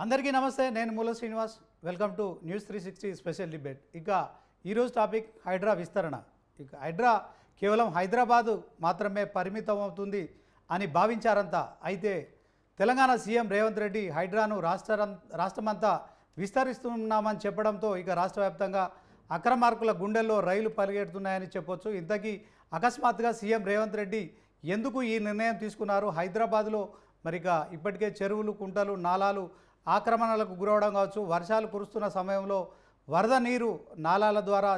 అందరికీ నమస్తే. నేను మూల Srinivas. Welcome to news 360 special debate. ఇక ఈరోజు టాపిక్ హైడ్రా విస్తరణ. ఇక హైడ్రా కేవలం హైదరాబాదు మాత్రమే పరిమితం అవుతుంది అని భావించారంతా. అయితే తెలంగాణ సీఎం రేవంత్ రెడ్డి హైడ్రాను రాష్ట్రమంతా విస్తరిస్తున్నామని చెప్పడంతో ఇక రాష్ట్ర వ్యాప్తంగా అక్రమార్కుల గుండెల్లో రైలు పరిగెడుతున్నాయని చెప్పొచ్చు. ఇంతకీ అకస్మాత్తుగా సీఎం రేవంత్ రెడ్డి ఎందుకు ఈ నిర్ణయం తీసుకున్నారు? హైదరాబాద్లో మరిక ఇప్పటికే చెరువులు, కుంటలు, నాలాలు ఆక్రమణలకు గురవడం కావచ్చు, వర్షాలు కురుస్తున్న సమయంలో వరద నీరు నాలాల ద్వారా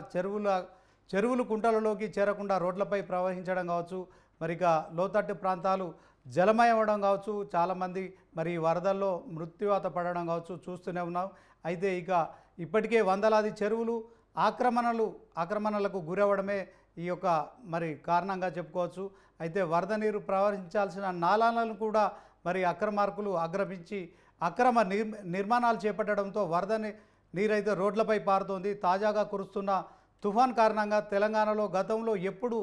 చెరువులు కుంటలలోకి చేరకుండా రోడ్లపై ప్రవహించడం కావచ్చు, మరిక లోతట్టు ప్రాంతాలు జలమయం అవ్వడం కావచ్చు, చాలామంది మరి వరదల్లో మృత్యువాత పడడం కావచ్చు చూస్తూనే ఉన్నాం. అయితే ఇక ఇప్పటికే వందలాది చెరువులు ఆక్రమణలకు గురవడమే ఈ యొక్క మరి కారణంగా చెప్పుకోవచ్చు. అయితే వరద నీరు ప్రవహించాల్సిన నాలాలను కూడా మరి అక్రమార్కులు ఆక్రమించి అక్రమ నిర్మాణాలు చేపట్టడంతో వరద నీరైతే రోడ్లపై పారుతోంది. తాజాగా కురుస్తున్న తుఫాన్ కారణంగా తెలంగాణలో గతంలో ఎప్పుడు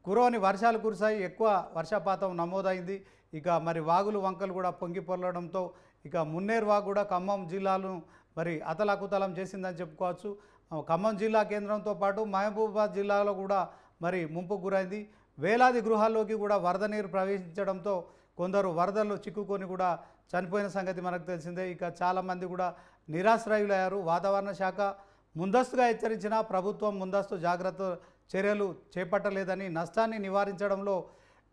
కురవని వర్షాలు కురిశాయి, ఎక్కువ వర్షపాతం నమోదైంది. ఇక మరి వాగులు వంకలు కూడా పొంగి పొరలడంతో ఇక మున్నేరు వాగు కూడా ఖమ్మం జిల్లాను మరి అతలాకుతలం చేసిందని చెప్పుకోవచ్చు. ఖమ్మం జిల్లా కేంద్రంతో పాటు మహబూబాబాద్ జిల్లాలో కూడా మరి ముంపుకు గురైంది. వేలాది గృహాల్లోకి కూడా వరద నీరు ప్రవేశించడంతో కొందరు వరదల్లో చిక్కుకొని కూడా చనిపోయిన సంగతి మనకు తెలిసిందే. ఇక చాలామంది కూడా నిరాశ్రయులయ్యారు. వాతావరణ శాఖ ముందస్తుగా హెచ్చరించిన ప్రభుత్వం ముందస్తు జాగ్రత్త చర్యలు చేపట్టలేదని, నష్టాన్ని నివారించడంలో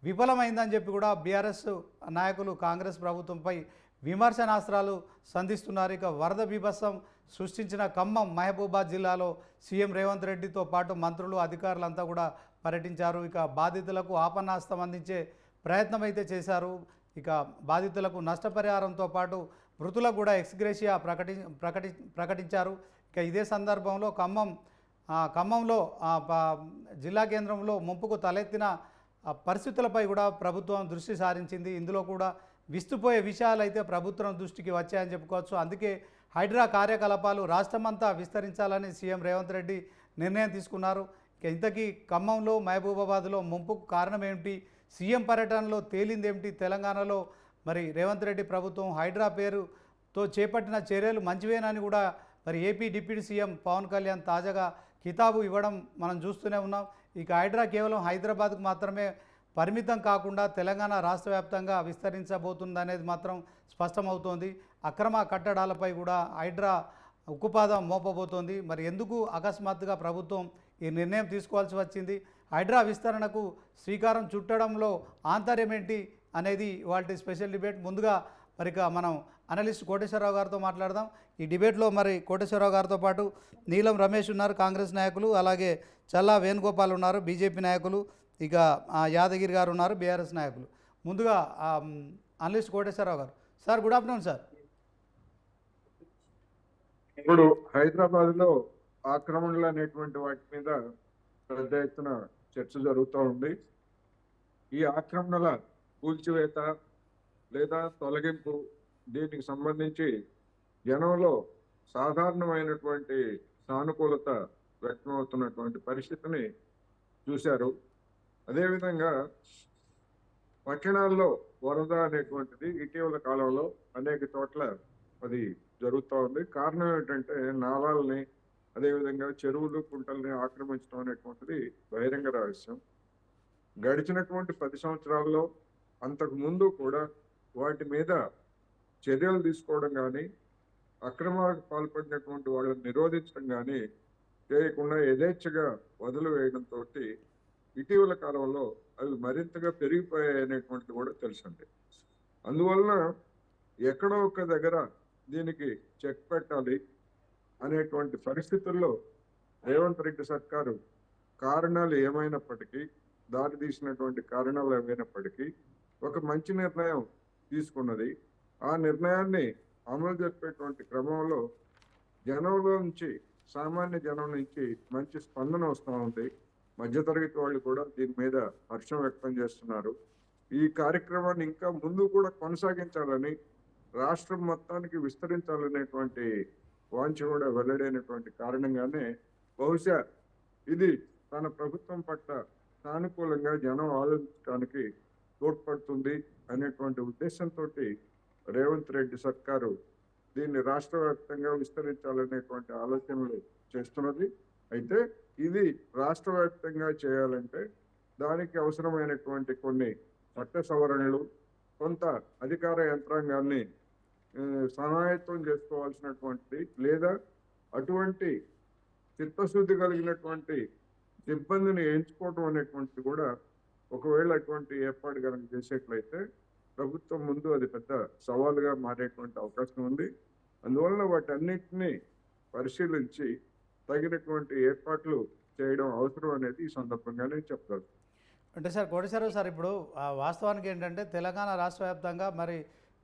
విఫలమైందని చెప్పి కూడా బీఆర్ఎస్ నాయకులు కాంగ్రెస్ ప్రభుత్వంపై విమర్శనాస్త్రాలు సంధిస్తున్నారు. ఇక వరద బీభత్సం సృష్టించిన ఖమ్మం, మహబూబాబాద్ జిల్లాలో సీఎం రేవంత్ రెడ్డితో పాటు మంత్రులు, అధికారులంతా కూడా పర్యటించారు. ఇక బాధితులకు ఆపన్నాస్తం అందించే ప్రయత్నం అయితే చేశారు. ఇక బాధితులకు నష్టపరిహారంతో పాటు మృతులకు కూడా ఎక్స్గ్రేషియా ప్రకటించారు. ఇక ఇదే సందర్భంలో ఖమ్మంలో జిల్లా కేంద్రంలో ముంపుకు తలెత్తిన పరిస్థితులపై కూడా ప్రభుత్వం దృష్టి సారించింది. ఇందులో కూడా విస్తుపోయే విషయాలు అయితే ప్రభుత్వం దృష్టికి వచ్చాయని చెప్పుకోవచ్చు. అందుకే హైడ్రా కార్యకలాపాలు రాష్ట్రమంతా విస్తరించాలని సీఎం రేవంత్ రెడ్డి నిర్ణయం తీసుకున్నారు. ఇక ఇంతకీ ఖమ్మంలో, మహబూబాబాద్లో ముంపుకు కారణం ఏమిటి? సీఎం పర్యటనలో తేలిందేమిటి? తెలంగాణలో మరి రేవంత్ రెడ్డి ప్రభుత్వం హైడ్రా పేరుతో చేపట్టిన చర్యలు మంచివేనని కూడా మరి AP deputy CM Pawan Kalyan తాజాగా కితాబు ఇవ్వడం మనం చూస్తూనే ఉన్నాం. ఇక హైడ్రా కేవలం హైదరాబాద్కు మాత్రమే పరిమితం కాకుండా తెలంగాణ రాష్ట్ర వ్యాప్తంగా విస్తరించబోతుందనేది మాత్రం స్పష్టమవుతోంది. అక్రమ కట్టడాలపై కూడా హైడ్రా ఉక్కుపాదం మోపబోతోంది. మరి ఎందుకు అకస్మాత్తుగా ప్రభుత్వం ఈ నిర్ణయం తీసుకోవాల్సి వచ్చింది? హైడ్రా విస్తరణకు శ్రీకారం చుట్టడంలో ఆంతర్యం ఏంటి అనేది వాటి స్పెషల్ డిబేట్. ముందుగా మరిక మనం అనలిస్ట్ కోటేశ్వరరావు గారితో మాట్లాడదాం. ఈ డిబేట్లో మరి కోటేశ్వరరావు గారితో పాటు నీలం రమేష్ ఉన్నారు, కాంగ్రెస్ నాయకులు, అలాగే చల్లా వేణుగోపాల్ ఉన్నారు, బీజేపీ నాయకులు, ఇక యాదగిరి గారు ఉన్నారు, బీఆర్ఎస్ నాయకులు. ముందుగా అనలిస్ట్ కోటేశ్వరరావు గారు. Sir, good afternoon sir. ఇప్పుడు హైదరాబాద్లో ఆక్రమణలు అనేటువంటి వాటి మీద పెద్ద ఎత్తున చర్చ జరుగుతూ ఉంది. ఈ ఆక్రమణల కూల్చివేత లేదా తొలగింపు, దీనికి సంబంధించి జనంలో సాధారణమైనటువంటి సానుకూలత వ్యక్తమవుతున్నటువంటి పరిస్థితిని చూశారు. అదేవిధంగా పట్టణాల్లో వరద అనేటువంటిది ఇటీవల కాలంలో అనేక చోట్ల అది జరుగుతూ ఉంది. కారణం ఏంటంటే నాలాలని, అదేవిధంగా చెరువులు, కుంటల్ని ఆక్రమించడం అనేటువంటిది బహిరంగ రహస్యం. గడిచినటువంటి 10 సంవత్సరాల్లో అంతకు ముందు కూడా వాటి మీద చర్యలు తీసుకోవడం కానీ, అక్రమాలకు పాల్పడినటువంటి వాళ్ళని నిరోధించడం కానీ చేయకుండా యథేచ్ఛగా వదిలివేయడంతో ఇటీవల కాలంలో అవి మరింతగా పెరిగిపోయాయి అనేటువంటిది కూడా తెలుసండి. అందువలన ఎక్కడో ఒక దగ్గర దీనికి చెక్ పెట్టాలి అనేటువంటి పరిస్థితుల్లో రేవంత్ రెడ్డి సర్కారు కారణాలు ఏమైనప్పటికీ, దారి తీసినటువంటి కారణాలు ఏమైనప్పటికీ ఒక మంచి నిర్ణయం తీసుకున్నది. ఆ నిర్ణయాన్ని అమలు జరిపేటువంటి క్రమంలో జనంలో నుంచి, సామాన్య జనం నుంచి మంచి స్పందన వస్తూ ఉంది. మధ్యతరగతి వాళ్ళు కూడా దీని మీద హర్షం వ్యక్తం చేస్తున్నారు. ఈ కార్యక్రమాన్ని ఇంకా ముందు కూడా కొనసాగించాలని, రాష్ట్రం మొత్తానికి విస్తరించాలనేటువంటి వాంఛ కూడా వెల్లడైనటువంటి కారణంగానే బహుశా ఇది తన ప్రభుత్వం పట్ల సానుకూలంగా జనం ఆలోచించడానికి తోడ్పడుతుంది అనేటువంటి ఉద్దేశంతో రేవంత్ రెడ్డి సర్కారు దీన్ని రాష్ట్ర వ్యాప్తంగా విస్తరించాలనేటువంటి ఆలోచనలు చేస్తున్నది. అయితే ఇది రాష్ట్ర వ్యాప్తంగా చేయాలంటే దానికి అవసరమైనటువంటి కొన్ని చట్ట సవరణలు, కొంత అధికార యంత్రాంగాన్ని సమాయత్తం చేసుకోవాల్సినటువంటిది, లేదా అటువంటి చిత్తశుద్ధి కలిగినటువంటి సిబ్బందిని ఎంచుకోవడం అనేటువంటిది కూడా ఒకవేళ అటువంటి ఏర్పాటు కనుక చేసేట్లయితే ప్రభుత్వం ముందు అది పెద్ద సవాలుగా మారేటువంటి అవకాశం ఉంది. అందువలన వాటన్నిటిని పరిశీలించి తగినటువంటి ఏర్పాట్లు చేయడం అవసరం అనేది ఈ సందర్భంగానే చెప్తారు. అంటే సార్ కోటేశ్వరరావు సార్, ఇప్పుడు వాస్తవానికి ఏంటంటే తెలంగాణ రాష్ట్ర వ్యాప్తంగా మరి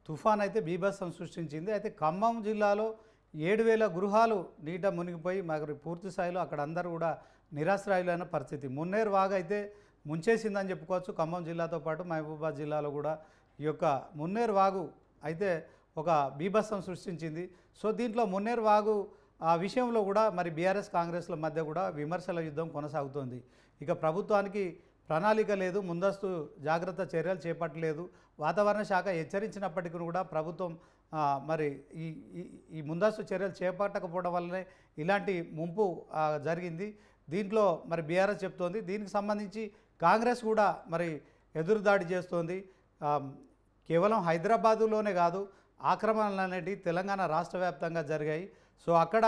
తుఫాన్ అయితే బీభత్సం సృష్టించింది. అయితే ఖమ్మం జిల్లాలో 7,000 గృహాలు నీట మునిగిపోయి మరి పూర్తి స్థాయిలో అక్కడ అందరూ కూడా నిరాశ్రయులైన పరిస్థితి. మున్నేరు వాగు అయితే ముంచేసిందని చెప్పుకోవచ్చు. ఖమ్మం జిల్లాతో పాటు మహబూబాబాద్ జిల్లాలో కూడా ఈ యొక్క మున్నేరు వాగు అయితే ఒక బీభత్సం సృష్టించింది. సో దీంట్లో మున్నేరు వాగు ఆ విషయంలో కూడా మరి బీఆర్ఎస్ కాంగ్రెస్ల మధ్య కూడా విమర్శల యుద్ధం కొనసాగుతోంది. ఇక ప్రభుత్వానికి ప్రణాళిక లేదు, ముందస్తు జాగ్రత్త చర్యలు చేపట్టలేదు. వాతావరణ శాఖ హెచ్చరించినప్పటికీ కూడా ప్రభుత్వం మరి ఈ ఈ ముందస్తు చర్యలు చేపట్టకపోవడం వల్లనే ఇలాంటి ముంపు జరిగింది. దీంట్లో మరి బీఆర్ఎస్ చెప్తోంది. దీనికి సంబంధించి కాంగ్రెస్ కూడా మరి ఎదురుదాడి చేస్తోంది. కేవలం హైదరాబాదులోనే కాదు, ఆక్రమణలు అనేటివి తెలంగాణ రాష్ట్ర వ్యాప్తంగా జరిగాయి. సో అక్కడ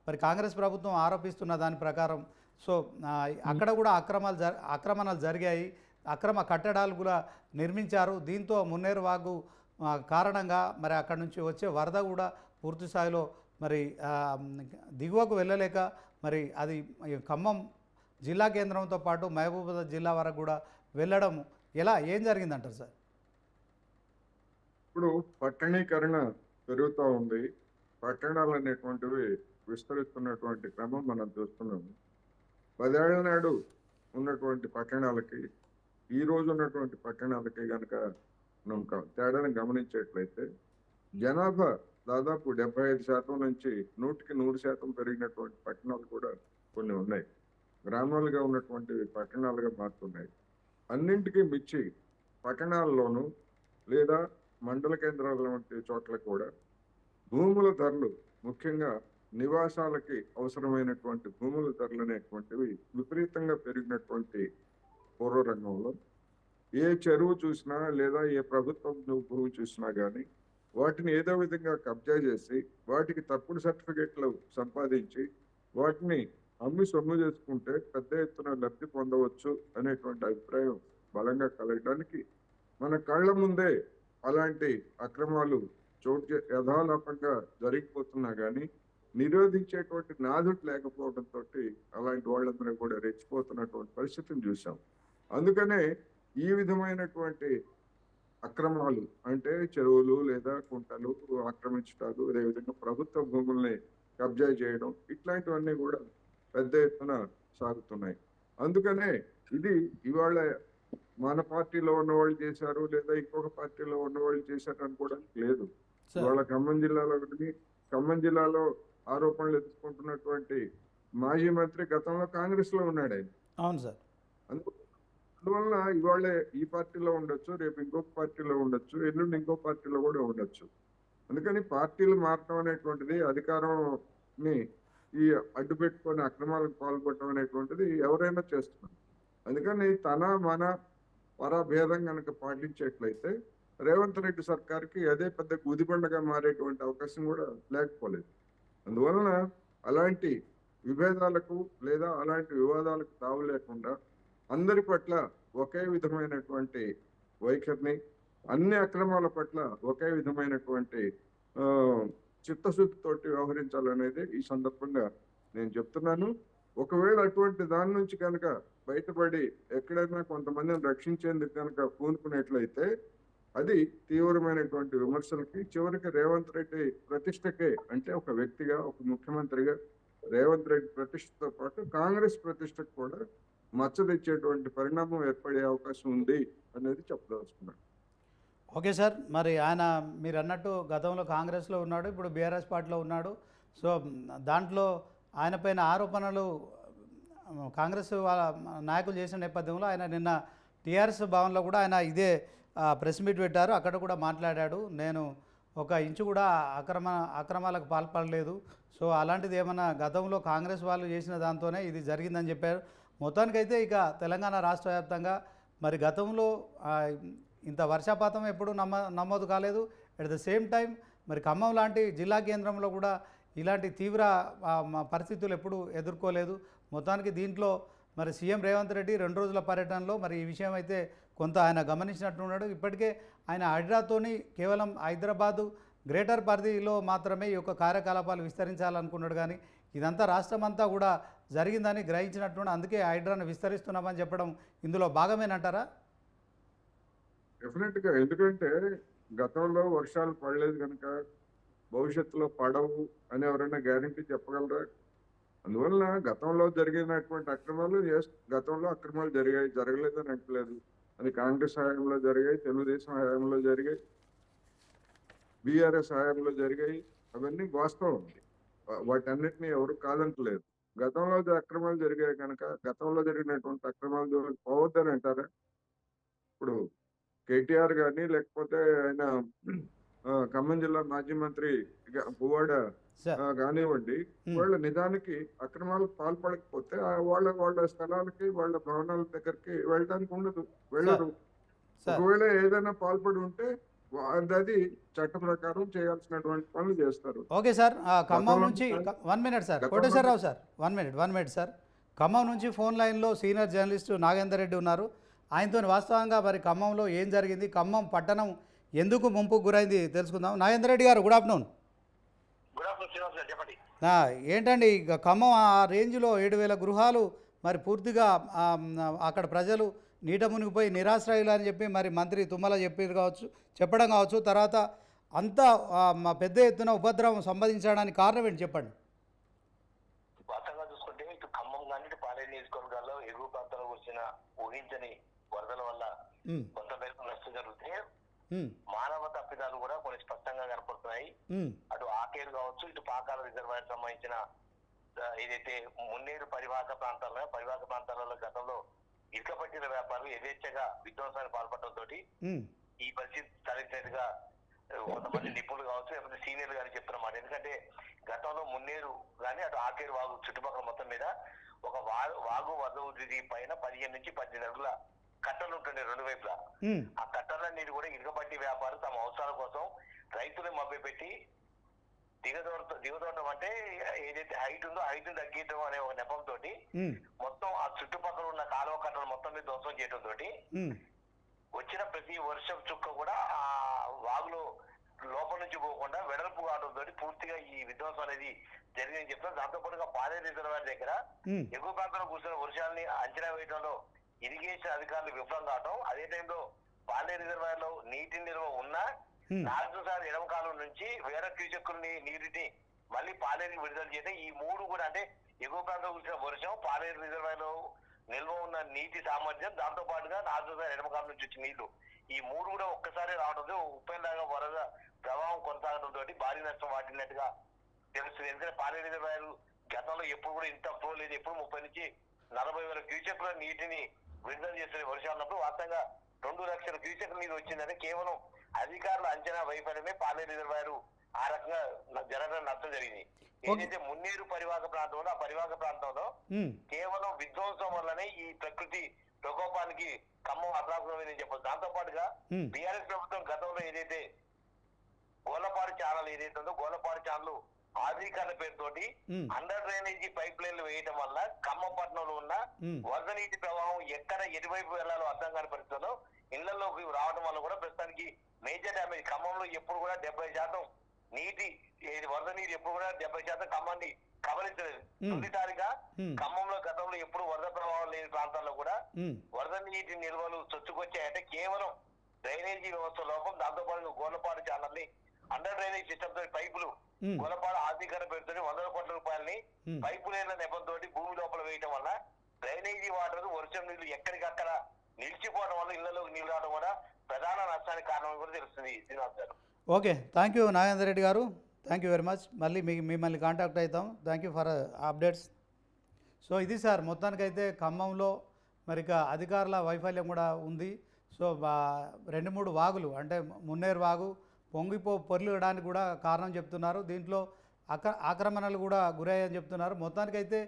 మరి కాంగ్రెస్ ప్రభుత్వం ఆరోపిస్తున్న దాని ప్రకారం సో అక్కడ కూడా ఆక్రమణలు జరిగాయి, అక్రమ కట్టడాలు కూడా నిర్మించారు. దీంతో మున్నేరు వాగు కారణంగా మరి అక్కడ నుంచి వచ్చే వరద కూడా పూర్తి స్థాయిలో మరి దిగువకు వెళ్ళలేక మరి అది ఖమ్మం జిల్లా కేంద్రంతో పాటు మహబూబాబాద్ జిల్లా వరకు కూడా వెళ్ళడం ఏం జరిగిందంటారు సార్? ఇప్పుడు పట్టణీకరణ పెరుగుతూ ఉంది. పట్టణాలు అనేటువంటివి విస్తరిస్తున్నటువంటి క్రమం మనం చూస్తున్నాము. 10 ఏళ్ల నాడు ఉన్నటువంటి పట్టణాలకి ఈ రోజు ఉన్నటువంటి పట్టణాలకి కనుక మనం తేడాను గమనించేట్లయితే జనాభా దాదాపు 75% నుంచి 100% పెరిగినటువంటి పట్టణాలు కూడా కొన్ని ఉన్నాయి. గ్రామాలుగా ఉన్నటువంటి పట్టణాలుగా మారుతున్నాయి. అన్నింటికీ మించి పట్టణాల్లోనూ లేదా మండల కేంద్రాల వంటి చోట్ల కూడా భూముల ధరలు, ముఖ్యంగా నివాసాలకి అవసరమైనటువంటి భూముల ధరలు అనేటువంటివి విపరీతంగా పెరిగినటువంటి పూర్వరంగంలో ఏ చెరువు చూసినా లేదా ఏ ప్రభుత్వం భూమి చూసినా కానీ వాటిని ఏదో విధంగా కబ్జా చేసి వాటికి తప్పుడు సర్టిఫికెట్లు సంపాదించి వాటిని అమ్మి సొమ్ము చేసుకుంటే పెద్ద ఎత్తున లబ్ధి పొందవచ్చు అనేటువంటి అభిప్రాయం బలంగా కలగడానికి మన కళ్ళ ముందే అలాంటి అక్రమాలు యథాలాపంగా జరిగిపోతున్నా కానీ నిరోధించేటువంటి నాదుడు లేకపోవడంతో అలాంటి వాళ్ళందరూ కూడా రెచ్చిపోతున్నటువంటి పరిస్థితిని చూసాం. అందుకనే ఈ విధమైనటువంటి అక్రమాలు అంటే చెరువులు లేదా కుంటలు ఆక్రమించటాలు, అదేవిధంగా ప్రభుత్వ భూముల్ని కబ్జా చేయడం, ఇట్లాంటివన్నీ కూడా పెద్ద ఎత్తున సాగుతున్నాయి. అందుకనే ఇది ఇవాళ మన పార్టీలో ఉన్నవాళ్ళు చేశారు లేదా ఇంకొక పార్టీలో ఉన్నవాళ్ళు చేశారు అనుకోవడానికి లేదు. ఇవాళ ఖమ్మం జిల్లాలో ఆరోపణలు ఎదుర్కొంటున్నటువంటి మాజీ మంత్రి గతంలో కాంగ్రెస్ లో ఉన్నాడు ఆయన. అవును సార్. అందువలన ఇవాళ ఈ పార్టీలో ఉండొచ్చు, రేపు ఇంకొక పార్టీలో ఉండొచ్చు, ఎల్లుండి ఇంకో పార్టీలో కూడా ఉండొచ్చు. అందుకని పార్టీలు మారటం అనేటువంటిది, అధికారాన్ని ఈ అడ్డు పెట్టుకొని అక్రమాలకు పాల్పడటం అనేటువంటిది ఎవరైనా చేస్తున్నారు. అందుకని తన మన పరభేదం కనుక పాటించేట్లయితే రేవంత్ రెడ్డి సర్కార్కి అదే పెద్ద గుదిబండగా మారేటువంటి అవకాశం కూడా లేకపోలేదు. అందువలన అలాంటి విభేదాలకు లేదా అలాంటి వివాదాలకు తావు లేకుండా అందరి పట్ల ఒకే విధమైనటువంటి వైఖరిని, అన్ని అక్రమాల పట్ల ఒకే విధమైనటువంటి చిత్తశుద్ధితోటి వ్యవహరించాలనేది ఈ సందర్భంగా నేను చెప్తున్నాను. ఒకవేళ అటువంటి దాని నుంచి కనుక బయటపడి ఎక్కడైనా కొంతమందిని రక్షించేందుకు కనుక పూనుకునేట్లయితే అది తీవ్రమైనటువంటి విమర్శలకి, చివరికి రేవంత్ రెడ్డి ప్రతిష్టకే, అంటే ఒక వ్యక్తిగా, ఒక ముఖ్యమంత్రిగా రేవంత్ రెడ్డి ప్రతిష్టతో పాటు కాంగ్రెస్ ప్రతిష్టకు కూడా మచ్చ తెచ్చేటువంటి పరిణామం ఏర్పడే అవకాశం ఉంది అనేది చెప్పదలుచుకున్నాను. ఓకే సార్, మరి ఆయన మీరు అన్నట్టు గతంలో కాంగ్రెస్లో ఉన్నాడు, ఇప్పుడు బీఆర్ఎస్ పార్టీలో ఉన్నాడు. సో దాంట్లో ఆయన పైన ఆరోపణలు కాంగ్రెస్ వాళ్ళ నాయకులు చేసిన నేపథ్యంలో ఆయన నిన్న టీఆర్ఎస్ భవన్లో కూడా ఆయన ఇదే ప్రెస్ మీట్ పెట్టారు. అక్కడ కూడా మాట్లాడాడు. నేను ఒక ఇంచు కూడా అక్రమాలకు పాల్పడలేదు. సో అలాంటిది ఏమన్నా గతంలో కాంగ్రెస్ వాళ్ళు చేసిన దాంతోనే ఇది జరిగిందని చెప్పారు. మొత్తానికైతే ఇక తెలంగాణ రాష్ట్ర వ్యాప్తంగా మరి గతంలో ఇంత వర్షపాతం ఎప్పుడు నమోదు కాలేదు. అట్ ద సేమ్ టైం మరి ఖమ్మం లాంటి జిల్లా కేంద్రంలో కూడా ఇలాంటి తీవ్ర పరిస్థితులు ఎప్పుడు ఎదుర్కోలేదు. మొత్తానికి దీంట్లో మరి సీఎం రేవంత్ రెడ్డి 2 రోజుల పర్యటనలో మరి ఈ విషయం అయితే కొంత ఆయన గమనించినట్టున్నాడు. ఇప్పటికే ఆయన హైడ్రాతోని కేవలం హైదరాబాదు గ్రేటర్ పరిధిలో మాత్రమే ఈ యొక్క కార్యకలాపాలు విస్తరించాలనుకున్నాడు. కానీ ఇదంతా రాష్ట్రం అంతా కూడా జరిగిందని గ్రహించినట్టున్నాడు. అందుకే హైడ్రాను విస్తరిస్తున్నామని చెప్పడం ఇందులో భాగమేనంటారా? డెఫినెట్గా. ఎందుకంటే గతంలో వర్షాలు పడలేదు కనుక భవిష్యత్తులో పడవు అని ఎవరైనా గ్యారంటీ చెప్పగలరా? అందువల్ల గతంలో జరిగినటువంటి అక్రమాలు గతంలో అక్రమాలు జరగలేదని అంటలేదు. అది కాంగ్రెస్ హయాంలో జరిగాయి, తెలుగుదేశం హయాంలో జరిగాయి, బీఆర్ఎస్ హయాంలో జరిగాయి. అవన్నీ వాస్తవం. వాటన్నిటిని ఎవరు కాదంటలేదు. గతంలో అక్రమాలు జరిగాయి కనుక గతంలో జరిగినటువంటి అక్రమాలు పోవద్దని అంటారా? ఇప్పుడు కేటీఆర్ గాని లేకపోతే ఆయన ఖమ్మం జిల్లా మాజీ మంత్రి పువ్వాడ కానివ్వండి, వాళ్ళ నిజానికి అక్రమాలకు పాల్పడకపోతే వాళ్ళ స్థలాలకి వాళ్ళ భవనాల దగ్గరికి వెళ్ళడానికి వెళ్ళరు. ఒకవేళ ఏదైనా పాల్పడి ఉంటే అది చట్ట ప్రకారం చేయాల్సినటువంటి పనులు చేస్తారు. ఓకే సార్, ఖమ్మం నుంచి 1 minute sir, Koteswararao sir, 1 minute sir. Khammam నుంచి ఫోన్ లైన్లో సీనియర్ జర్నలిస్టు నాగేందర్ రెడ్డి ఉన్నారు. ఆయనతో వాస్తవంగా మరి ఖమ్మంలో ఏం జరిగింది, ఖమ్మం పట్టణం ఎందుకు ముంపుకు గురైంది తెలుసుకుందాం. నాగేందర్ రెడ్డి గారు, గుడ్ ఆఫ్టర్నూన్. ఏంటండి ఇక ఖమ్మం ఆ రేంజ్లో 7,000 గృహాలు మరి పూర్తిగా అక్కడ ప్రజలు నీట మునిగిపోయి నిరాశ్రయులు అని చెప్పి మరి మంత్రి తుమ్మల చెప్పడం కావచ్చు, తర్వాత అంతా పెద్ద ఎత్తున ఉపద్రవం సంపాదించడానికి కారణం ఏంటి చెప్పండి. వాస్తవంగా చూసుకుంటే ఇటు ఖమ్మం కానీ ఇటు పాలేరు నియోజకవర్గాల్లో ఎగువ ప్రాంతాలకు వచ్చిన ఊహించని వరదల వల్ల కొంత మేరకు నష్టం జరిగితే మానవ తప్పిదాలు కూడా కొన్ని స్పష్టంగా కనపడుతున్నాయి. అటు ఆకేరు కావచ్చు, ఇటు పాకాల రిజర్వాయర్ సంబంధించిన ఏదైతే మున్నేరు పరివాహక ప్రాంతాలలో గతంలో ఇసుక పట్టిన వ్యాపారులు యథేచ్ఛగా విధ్వంసానికి పాల్పడటంతో ఈ పరిస్థితి తలెత్తినట్టుగా కొంతమంది నిపుణులు కావచ్చు, లేకపోతే సీనియర్లు గాని చెప్తున్నమాట. ఎందుకంటే గతంలో మున్నేరు కానీ అటు ఆకేరు వాగు చుట్టుపక్కల మొత్తం మీద ఒక వాగు వరద ఉధృతి పైన 15 నుంచి 18 అడుగుల కట్టలు ఉంటుండే రెండు వైపులా. ఆ కట్టలన్నిటి కూడా ఇసుక పట్టి వ్యాపారం తమ అవసరాల కోసం రైతులను మభ్యపెట్టి దిగదోటం అంటే ఏదైతే హైట్ ఉందో హైట్ తగ్గించడం అనే ఒక నెపంతో మొత్తం ఆ చుట్టుపక్కల ఉన్న కాలువ కట్టలు మొత్తం మీద ధ్వంసం చేయడం తోటి వచ్చిన ప్రతి వర్షం చుక్క కూడా ఆ వాగులో లోపల నుంచి పోకుండా వెడల్పు కావడంతో పూర్తిగా ఈ విధ్వంసం అనేది జరిగిందని చెప్తారు. దాంతో పాటుగా పాలేరు రిజర్వాయర్ దగ్గర ఎగువ ప్రాంతంలో కూర్చున్న వర్షాలని అంచనా వేయడంలో ఇరిగేషన్ అధికారులు విఫలం కావడం, అదే టైంలో పాలేరు రిజర్వాయర్ లో నీటి నిల్వ ఉన్న 4 సార్లు ఎడమ కాలం నుంచి వేరే క్యూసెక్కుల్ని నీటిని మళ్ళీ పాలేరుకి విడుదల చేయడం, ఈ మూడు కూడా అంటే ఎగువ ప్రాంతంలో కూర్చున్న వర్షం, పాలేరు రిజర్వాయర్ లో నిల్వ ఉన్న నీటి సామర్థ్యం, దాంతో పాటుగా 4 సార్లు ఎడమ కాలం నుంచి వచ్చే నీళ్లు, ఈ మూడు కూడా ఒక్కసారి రావడంతో ఉప్పెనలాగా వరద ప్రవాహం కొనసాగడంతో భారీ నష్టం వాటినట్టుగా తెలుస్తుంది. ఎందుకంటే పాలేరు రిజర్వాయర్ గతంలో ఎప్పుడు కూడా ఇంత ఫ్లో లేదు. ఎప్పుడు 30 నుంచి 40,000 క్యూసెక్ల నీటిని విడుదల చేసే వర్షాలు ఉన్నప్పుడు వాస్తవంగా 2 లక్షల క్యూసెక్ల నీరు వచ్చిందంటే కేవలం అధికారుల అంచనా వైఫల్యమే పాలేరు రిజర్వాయర్ ఆ రకంగా జరగడం నష్టం జరిగింది. ఏదైతే మున్నేరు పరివాహక ప్రాంతంలో ఆ పరివాహక ప్రాంతంలో కేవలం విధ్వంసం వల్లనే ఈ ప్రకృతి ప్రకోపానికి ఖమ్మం అప్రాప్తమైందని చెప్పొచ్చు. దాంతో పాటుగా బీఆర్ఎస్ ప్రభుత్వం గతంలో ఏదైతే గోలపాడు ఛానల్ ఏదైతే ఉందో గోలపాడు ఛానల్ ఆధునీకరణ పేరుతోటి అండర్ డ్రైనేజీ పైప్ లైన్లు వేయడం వల్ల ఖమ్మం పట్టణంలో ఉన్న వరద నీటి ప్రవాహం ఎక్కడ ఎటువైపు వెళ్లాలో అర్థం కాని పరిస్థితుల్లో ఇళ్లలోకి రావడం వల్ల కూడా ప్రస్తుతానికి మేజర్ డ్యామేజ్. ఖమ్మంలో ఎప్పుడు కూడా 70% నీటి వరద నీరు ఎప్పుడు కూడా 70% ఖమ్మాన్ని కవరించలేదు. తొలిసారిగా ఖమ్మంలో గతంలో ఎప్పుడు వరద ప్రవాహం లేని ప్రాంతాల్లో కూడా వరద నీటి నిల్వలు చొచ్చుకొచ్చాయంటే కేవలం డ్రైనేజీ వ్యవస్థ లోపం. దాంతో పాటు గోలపాడు ఛానల్ని అండర్ డ్రైనేజ్ సిస్టమ్ తో పైపులు గోలపాడు ఆర్థికరణ పేరుతో 100 కోట్ల రూపాయలని పైపు లేని నెపంతో భూమి లోపల వేయడం వల్ల డ్రైనేజీ వాటర్ వర్షం నీళ్లు ఎక్కడికక్కడ నిలిచిపోవడం వల్ల ఇళ్లలోకి నీళ్ళు రావడం కూడా ప్రధాన నష్టానికి కారణం కూడా తెలుస్తుంది. శ్రీనివాస్ గారు, okay, thank you Nagender Reddy గారు, థ్యాంక్ యూ వెరీ మచ్. మళ్ళీ మిమ్మల్ని కాంటాక్ట్ అవుతాం. Thank you for updates. So ఇది సార్, మొత్తానికైతే ఖమ్మంలో మరి అధికారుల వైఫల్యం కూడా ఉంది. సో 2-3 వాగులు అంటే మున్నేరు వాగు, పొర్లుగడానికి కూడా కారణం చెప్తున్నారు. దీంట్లో ఆక్రమణలు కూడా గురయ్యాయని చెప్తున్నారు. మొత్తానికైతే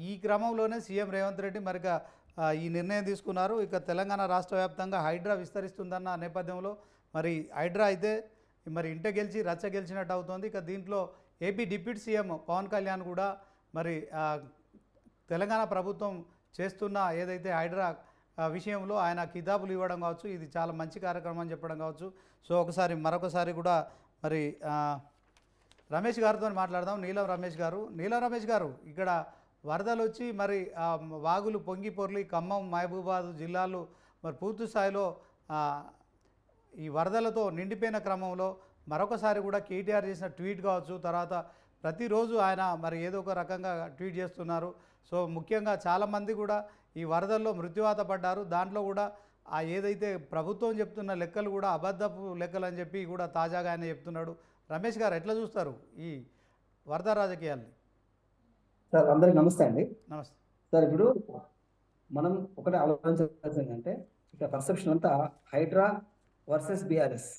ఈ క్రమంలోనే సీఎం రేవంత్ రెడ్డి ఈ నిర్ణయం తీసుకున్నారు. ఇక తెలంగాణ రాష్ట్ర వ్యాప్తంగా హైడ్రా విస్తరిస్తుందన్న నేపథ్యంలో మరి హైడ్రా అయితే మరి ఇంట గెలిచి రచ్చ గెలిచినట్టు అవుతోంది. ఇక దీంట్లో AP deputy CM Pawan Kalyan కూడా మరి తెలంగాణ ప్రభుత్వం చేస్తున్న ఏదైతే హైడ్రా విషయంలో ఆయన కితాబులు ఇవ్వడం కావచ్చు, ఇది చాలా మంచి కార్యక్రమం అని చెప్పడం కావచ్చు. సో మరొకసారి కూడా మరి రమేష్ గారితో మాట్లాడదాం. నీలం రమేష్ గారు ఇక్కడ వరదలు వచ్చి మరి వాగులు పొంగి పొర్లి ఖమ్మం, మహబూబాద్ జిల్లాలు మరి పూర్తి స్థాయిలో ఈ వరదలతో నిండిపోయిన క్రమంలో మరొకసారి కూడా కేటీఆర్ చేసిన ట్వీట్ కావచ్చు, తర్వాత ప్రతిరోజు ఆయన మరి ఏదో ఒక రకంగా ట్వీట్ చేస్తున్నారు. సో ముఖ్యంగా చాలామంది కూడా ఈ వరదల్లో మృత్యువాత పడ్డారు. దాంట్లో కూడా ఏదైతే ప్రభుత్వం చెప్తున్న లెక్కలు కూడా అబద్ధపు లెక్కలు అని చెప్పి కూడా తాజాగా ఆయన చెప్తున్నాడు. రమేష్ గారు ఎట్లా చూస్తారు ఈ వరద రాజకీయాల్ని? సార్ అందరికి నమస్తే అండి. నమస్తే సార్, ఇప్పుడు మనం ఒకటి ఆలోచించాల్సింది ఏంటంటే ఇక్కడ పర్సెప్షన్ అంతా Hydraa versus BRS.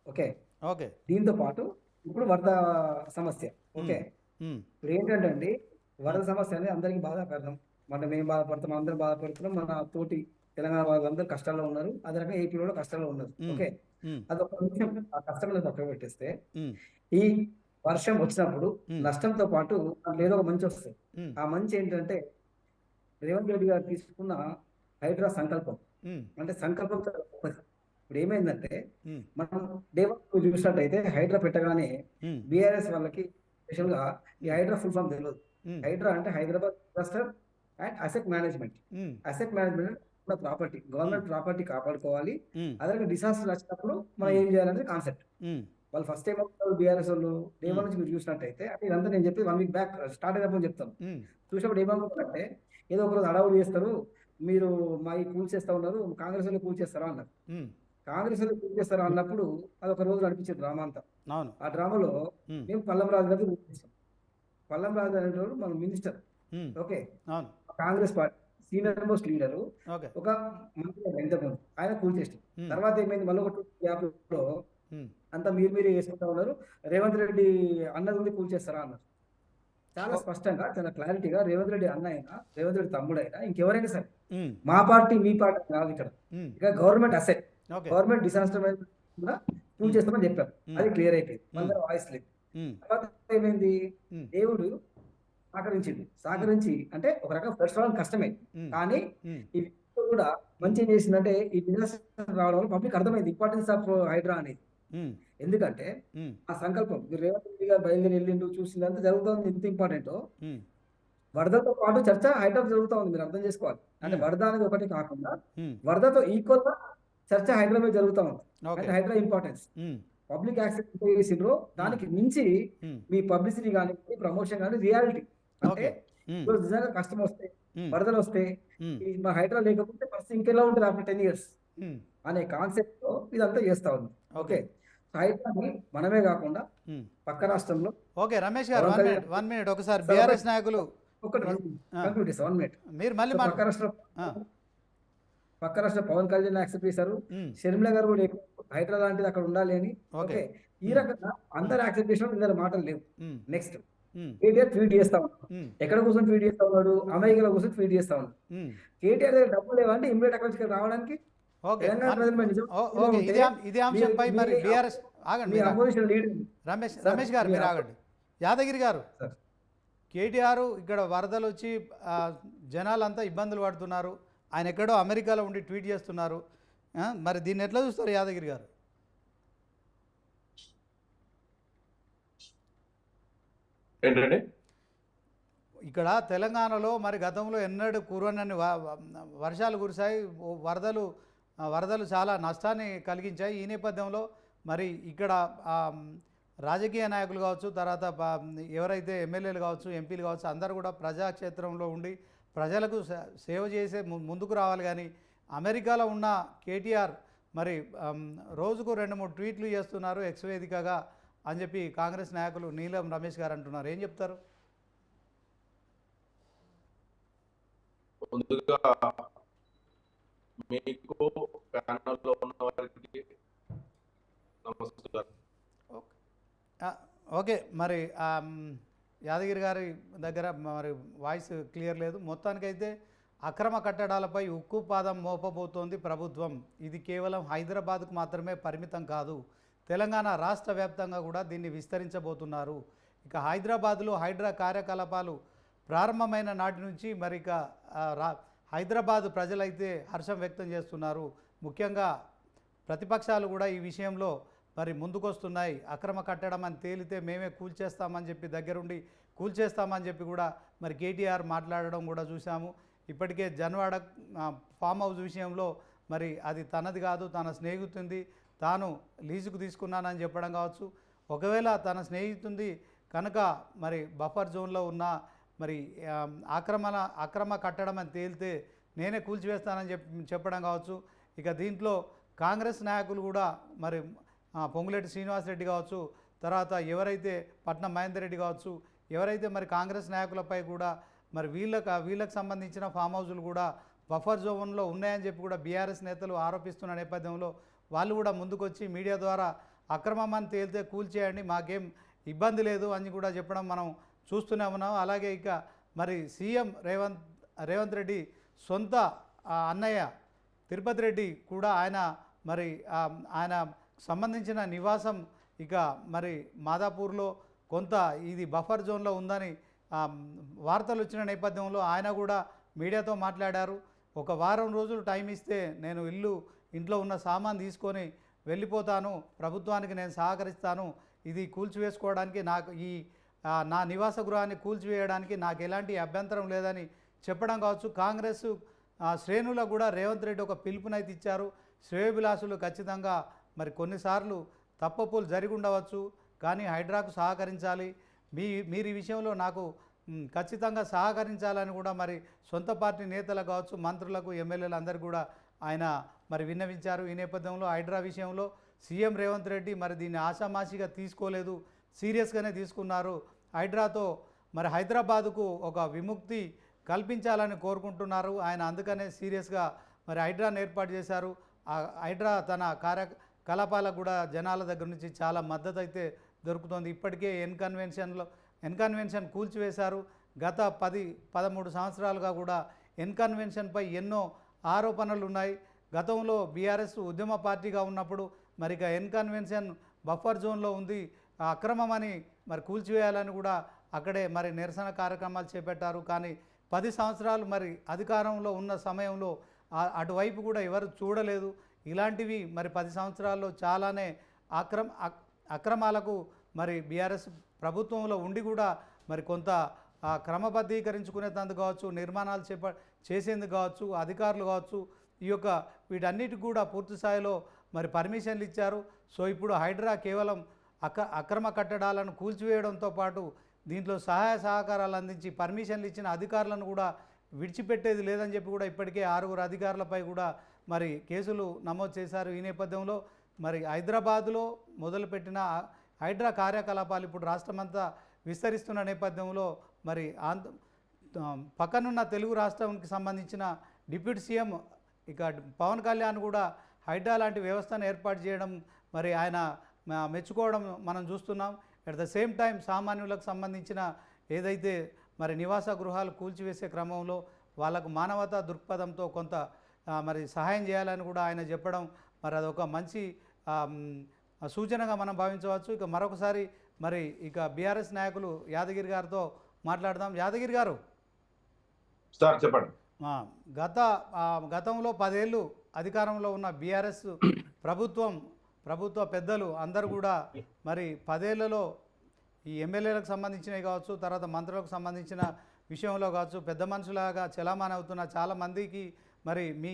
Okay okay దీంతో పాటు ఇప్పుడు వరద సమస్య. ఓకే ఇప్పుడు ఏంటంటే అండి, వరద సమస్య అనేది అందరికీ బాధాకరం. మేము బాధపడుతున్నాం, అందరం బాధపడుతున్నాం. మన తోటి తెలంగాణ వాళ్ళందరూ కష్టాల్లో ఉన్నారు, అదే రకంగా ఏపీలో కూడా కష్టాల్లో ఉన్నారు. ఓకే అదొక విషయం. ఆ కష్టం అనేది పక్కన పెట్టేస్తే ఈ వర్షం వచ్చినప్పుడు నష్టంతో పాటు ఏదో ఒక మంచి వస్తుంది. ఆ మంచి ఏంటంటే రేవంత్ రెడ్డి గారు తీసుకున్న హైడ్రా సంకల్పం. అంటే సంకల్పంతో ఇప్పుడు ఏమైందంటే మనం డే 1 చూసినట్టయితే హైడ్రా పెట్టగానే బీఆర్ఎస్ వాళ్ళకి స్పెషల్ గా ఈ హైడ్రా ఫుల్ ఫామ్ తెలియదు. హైడ్రా అంటే Hyderabad investor and asset management. Asset management property, government property కాపాడుకోవాలి. అదే డిసాస్టర్ వచ్చినప్పుడు మనం ఏం చేయాలనేది కాన్సెప్ట్. వాళ్ళు ఫస్ట్ టైం బీఆర్ఎస్ వాళ్ళు డే 1 నుంచి మీరు చూసినట్టయితే అంటే ఇదంతా నేను చెప్పి 1 వీక్ బ్యాక్ స్టార్ట్ అయినప్పుడు చెప్తాను. చూసినప్పుడు ఏమనుకుంటారంటే ఏదో ఒకరోజు అడవులు చేస్తారు, మీరు మా కూల్ చేస్తా ఉన్నారు, కాంగ్రెస్ వాళ్ళు కూల్ చేస్తారా అన్నారు. కాంగ్రెస్ వాళ్ళు కూల్ చేస్తారా అన్నప్పుడు అది ఒక రోజు నడిపించే డ్రామా అంతా. ఆ డ్రామాలో మేము పల్లం రాజు గారికి కూల్ చేస్తాం. పల్లం రాజు అనేటప్పుడు మన minister. Okay Congress party senior most leader, ఒక మంత్రి ఇంతకుముందు ఆయన కూల్ చేస్తాం. తర్వాత ఏమైంది, మళ్ళీ ఒక 2 గ్యాప్ లో అంతా మీరే చేసుకుంటా ఉన్నారు, రేవంత్ రెడ్డి అన్నది ఉంది కూల్ చేస్తారా అన్నారు. చాలా స్పష్టంగా చాలా క్లారిటీగా రేవంత్ రెడ్డి అన్న అయినా, రేవంత్ రెడ్డి తమ్ముడు అయినా, ఇంకెవరైనా సరే మా పార్టీ మీ పార్టీ కాదు, ఇక్కడ ఇక గవర్నమెంట్ అసెట్, గవర్నమెంట్ డిసాస్టర్ కూడా కూల్ చేస్తామని చెప్పారు. అది క్లియర్ అయిపోయింది, మన వాయిస్ లేదు. తర్వాత ఏమైంది, దేవుడు సహకరించి అంటే ఒక రకం ఫస్ట్ రావడం కష్టమే, కానీ ఈ కూడా మంచి ఏం చేసిందంటే ఈ డిసాస్టర్ రావడం వల్ల పబ్లిక్ అర్థమైంది ఇంపార్టెన్స్ ఆఫ్ హైడ్రా అనేది. ఎందుకంటే ఆ సంకల్పం రేవంత్ రెడ్డి గారు బయలుదేరి వెళ్ళిండు, చూసిందంతా జరుగుతుంది. ఎంత ఇంపార్టెంట్ వరదతో పాటు చర్చ హైడ్రా జరుగుతూ ఉంది, మీరు అర్థం చేసుకోవాలి. అంటే వరద అనేది ఒకటి కాకుండా వరదతో ఈక్వల్ గా చర్చ హైడ్రా మీద జరుగుతూ ఉంది. అంటే హైడ్రా ఇంపార్టెన్స్ పబ్లిక్ యాక్సెస్ చేసిండ్రో దానికి మించి మీ పబ్లిసిటీ కానీ ప్రమోషన్ కానీ రియాలిటీ. అంటే నిజంగా కష్టం వస్తే, వరదలు వస్తే మా హైడ్రా లేకపోతే ఫస్ట్ ఇంకెలా ఉంటుంది ఆఫ్టర్ 10 years అనే కాన్సెప్ట్ తో ఇదంతా చేస్తా ఉంది. ఓకే హైడ్రాని మనమే కాకుండా పక్క రాష్ట్రంలో. ఓకే రమేష్ గారు 1 minute ఒకసారి బీఆర్ఎస్ నాయకులు ఒకటి కంక్లూడ్ చేస్తా 1 minute. మీరు మళ్ళీ పక్క రాష్ట్ర పవన్ కళ్యాణ్ యాక్సెప్ట్ చేశారు, షర్మిల గారు కూడా హైడ్రా లాంటిది అక్కడ ఉండాలి అని. ఓకే ఈ రకంగా అందరు యాక్సెప్ట్ చేసిన ఇందులో మాటలు లేవు. నెక్స్ట్ కేటీఆర్ ట్వీట్ చేస్తా ఉన్నాడు, ఎక్కడ కూర్చొని ట్వీట్ చేస్తా ఉన్నాడు, అమెరికాలో కూర్చొని ట్వీట్ చేస్తా ఉన్నాడు. కేటీఆర్ దగ్గర డబ్బులు లేవంటే ఇమ్మీడియట్ అక్కడ నుంచి రావడానికి రమేష్ గారు మీరు ఆగండి. యాదగిరి గారు, కేటీఆర్ ఇక్కడ వరదలు వచ్చి జనాలంతా ఇబ్బందులు పడుతున్నారు, ఆయన ఎక్కడో అమెరికాలో ఉండి ట్వీట్ చేస్తున్నారు, మరి దీన్ని ఎట్లా చూస్తారు యాదగిరి గారు? ఏంటండి ఇక్కడ తెలంగాణలో మరి గతంలో ఎన్నడూ కురవనన్ని వర్షాలు కురిశాయి, వరదలు చాలా నష్టాన్ని కలిగించాయి. ఈ నేపథ్యంలో మరి ఇక్కడ రాజకీయ నాయకులు కావచ్చు, తర్వాత ఎవరైతే ఎమ్మెల్యేలు కావచ్చు, ఎంపీలు కావచ్చు, అందరూ కూడా ప్రజాక్షేత్రంలో ఉండి ప్రజలకు సేవ చేసే ముందుకు రావాలి. కానీ అమెరికాలో ఉన్న కేటీఆర్ మరి రోజుకు 2-3 ట్వీట్లు చేస్తున్నారు ఎక్స్ వేదికగా అని చెప్పి కాంగ్రెస్ నాయకులు నీలం రమేష్ గారు అంటున్నారు. ఏం చెప్తారు? ముందుగా మీకు ప్యానల్లో ఉన్న వారికి నమస్కారం. ఓకే. ఓకే మరి యాదగిరి గారి దగ్గర మరి వాయిస్ క్లియర్ లేదు. మొత్తానికైతే అక్రమ కట్టడాలపై ఉక్కు పాదం మోపబోతోంది ప్రభుత్వం. ఇది కేవలం హైదరాబాద్కు మాత్రమే పరిమితం కాదు, తెలంగాణ రాష్ట్ర వ్యాప్తంగా కూడా దీన్ని విస్తరించబోతున్నారు. ఇక హైదరాబాద్లో హైడ్రా కార్యకలాపాలు ప్రారంభమైన నాటి నుంచి మరి ఇక హైదరాబాద్ ప్రజలైతే హర్షం వ్యక్తం చేస్తున్నారు. ముఖ్యంగా ప్రతిపక్షాలు కూడా ఈ విషయంలో మరి ముందుకొస్తున్నాయి. అక్రమ కట్టడం అని తేలితే మేమే కూల్చేస్తామని చెప్పి దగ్గరుండి కూల్చేస్తామని చెప్పి కూడా మరి కేటీఆర్ మాట్లాడడం కూడా చూసాము. ఇప్పటికే జన్వాడ ఫామ్ హౌస్ విషయంలో మరి అది తనది కాదు, తన స్నేహితుడిది, తాను లీజుకు తీసుకున్నానని చెప్పడం కావచ్చు. ఒకవేళ తన స్నేహితుడిది కనుక మరి బఫర్ జోన్లో ఉన్న మరి అక్రమ కట్టడం అని తేలితే నేనే కూల్చివేస్తానని చెప్పడం కావచ్చు. ఇక దీంట్లో కాంగ్రెస్ నాయకులు కూడా మరి పొంగులేటి శ్రీనివాసరెడ్డి కావచ్చు, తర్వాత ఎవరైతే పట్నం మహేందర్ రెడ్డి కావచ్చు, ఎవరైతే మరి కాంగ్రెస్ నాయకులపై కూడా మరి వీళ్ళకు సంబంధించిన ఫామ్ హౌజులు కూడా బఫర్ జోన్లో ఉన్నాయని చెప్పి కూడా బీఆర్ఎస్ నేతలు ఆరోపిస్తున్న నేపథ్యంలో వాళ్ళు కూడా ముందుకొచ్చి మీడియా ద్వారా అక్రమం అని తేలితే కూల్చేయండి, మాకేం ఇబ్బంది లేదు అని కూడా చెప్పడం మనం చూస్తూనే ఉన్నాం. అలాగే ఇక మరి సీఎం రేవంత్ రెడ్డి సొంత అన్నయ్య తిరుపతి రెడ్డి కూడా ఆయన సంబంధించిన నివాసం ఇక మరి మాదాపూర్లో కొంత ఇది బఫర్ జోన్లో ఉందని వార్తలు వచ్చిన నేపథ్యంలో ఆయన కూడా మీడియాతో మాట్లాడారు. ఒక వారం రోజులు టైం ఇస్తే నేను ఇంట్లో ఉన్న సామాన్ తీసుకొని వెళ్ళిపోతాను, ప్రభుత్వానికి నేను సహకరిస్తాను, ఇది కూల్చివేసుకోవడానికి నాకు నా నివాస గృహాన్ని కూల్చివేయడానికి నాకు ఎలాంటి అభ్యంతరం లేదని చెప్పడం కావచ్చు. కాంగ్రెస్ శ్రేణులకు కూడా రేవంత్ రెడ్డి ఒక పిలుపునైతే ఇచ్చారు. శ్రేయోభిలాషులు ఖచ్చితంగా మరి కొన్నిసార్లు తప్పప్పులు జరిగి ఉండవచ్చు, కానీ హైడ్రాకు సహకరించాలి, మీరు ఈ విషయంలో నాకు ఖచ్చితంగా సహకరించాలని కూడా మరి సొంత పార్టీ నేతలకు కావచ్చు, మంత్రులకు, ఎమ్మెల్యేలు అందరికీ కూడా ఆయన మరి విన్నవించారు. ఈ నేపథ్యంలో హైడ్రా విషయంలో సీఎం రేవంత్ రెడ్డి మరి దీన్ని ఆషామాషిగా తీసుకోలేదు, సీరియస్గానే తీసుకున్నారు. హైడ్రాతో మరి హైదరాబాదుకు ఒక విముక్తి కల్పించాలని కోరుకుంటున్నారు ఆయన. అందుకనే సీరియస్గా మరి హైడ్రాను ఏర్పాటు చేశారు. హైడ్రా తన కార్యకలాపాలకు కూడా జనాల దగ్గర నుంచి చాలా మద్దతు అయితే దొరుకుతుంది. ఇప్పటికే ఎన్కన్వెన్షన్ కూల్చివేశారు. గత 10-13 సంవత్సరాలుగా కూడా ఎన్కన్వెన్షన్పై ఎన్నో ఆరోపణలు ఉన్నాయి. గతంలో బీఆర్ఎస్ ఉద్యమ పార్టీగా ఉన్నప్పుడు మరి ఇక ఎన్కన్వెన్షన్ బఫర్ జోన్లో ఉంది, అక్రమమని మరి కూల్చివేయాలని కూడా అక్కడే మరి నిరసన కార్యక్రమాలు చేపట్టారు. కానీ 10 సంవత్సరాలు మరి అధికారంలో ఉన్న సమయంలో అటువైపు కూడా ఎవరు చూడలేదు. ఇలాంటివి మరి 10 సంవత్సరాల్లో చాలానే అక్రమాలకు మరి బీఆర్ఎస్ ప్రభుత్వంలో ఉండి కూడా మరి కొంత క్రమబద్ధీకరించుకునేందుకు కావచ్చు, నిర్మాణాలు చేసేందుకు కావచ్చు, అధికారులు కావచ్చు, వీటన్నిటికి కూడా పూర్తి స్థాయిలో మరి పర్మిషన్లు ఇచ్చారు. సో ఇప్పుడు హైడ్రా కేవలం అక్రమ కట్టడాలను కూల్చివేయడంతో పాటు దీంట్లో సహాయ సహకారాలు అందించి పర్మిషన్లు ఇచ్చిన అధికారులను కూడా విడిచిపెట్టేది లేదని చెప్పి కూడా ఇప్పటికే 6 అధికారులపై కూడా మరి కేసులు నమోదు చేశారు. ఈ నేపథ్యంలో మరి హైదరాబాదులో మొదలుపెట్టిన హైడ్రా కార్యకలాపాలు ఇప్పుడు రాష్ట్రమంతా విస్తరిస్తున్న నేపథ్యంలో మరి పక్కనున్న తెలుగు రాష్ట్రానికి సంబంధించిన డిప్యూటీ సీఎం ఇక పవన్ కళ్యాణ్ కూడా హైడ్రా లాంటి వ్యవస్థను ఏర్పాటు చేయడం మరి ఆయన మెచ్చుకోవడం మనం చూస్తున్నాం. అట్ ద సేమ్ టైం సామాన్యులకు సంబంధించిన ఏదైతే మరి నివాస గృహాలు కూల్చివేసే క్రమంలో వాళ్ళకు మానవతా దృక్పథంతో కొంత మరి సహాయం చేయాలని కూడా ఆయన చెప్పడం మరి అదొక మంచి సూచనగా మనం భావించవచ్చు. ఇక మరొకసారి మరి ఇక బీఆర్ఎస్ నాయకులు యాదగిరి గారితో మాట్లాడదాం. యాదగిరి గారు, సార్ చెప్పండి. గతంలో 10 ఏళ్ళు అధికారంలో ఉన్న బీఆర్ఎస్ ప్రభుత్వ పెద్దలు అందరూ కూడా మరి 10 ఏళ్లలో ఈ ఎమ్మెల్యేలకు సంబంధించినవి కావచ్చు, తర్వాత మంత్రులకు సంబంధించిన విషయంలో కావచ్చు, పెద్ద మనుషులాగా చలామణి అవుతున్న చాలామందికి మరి మీ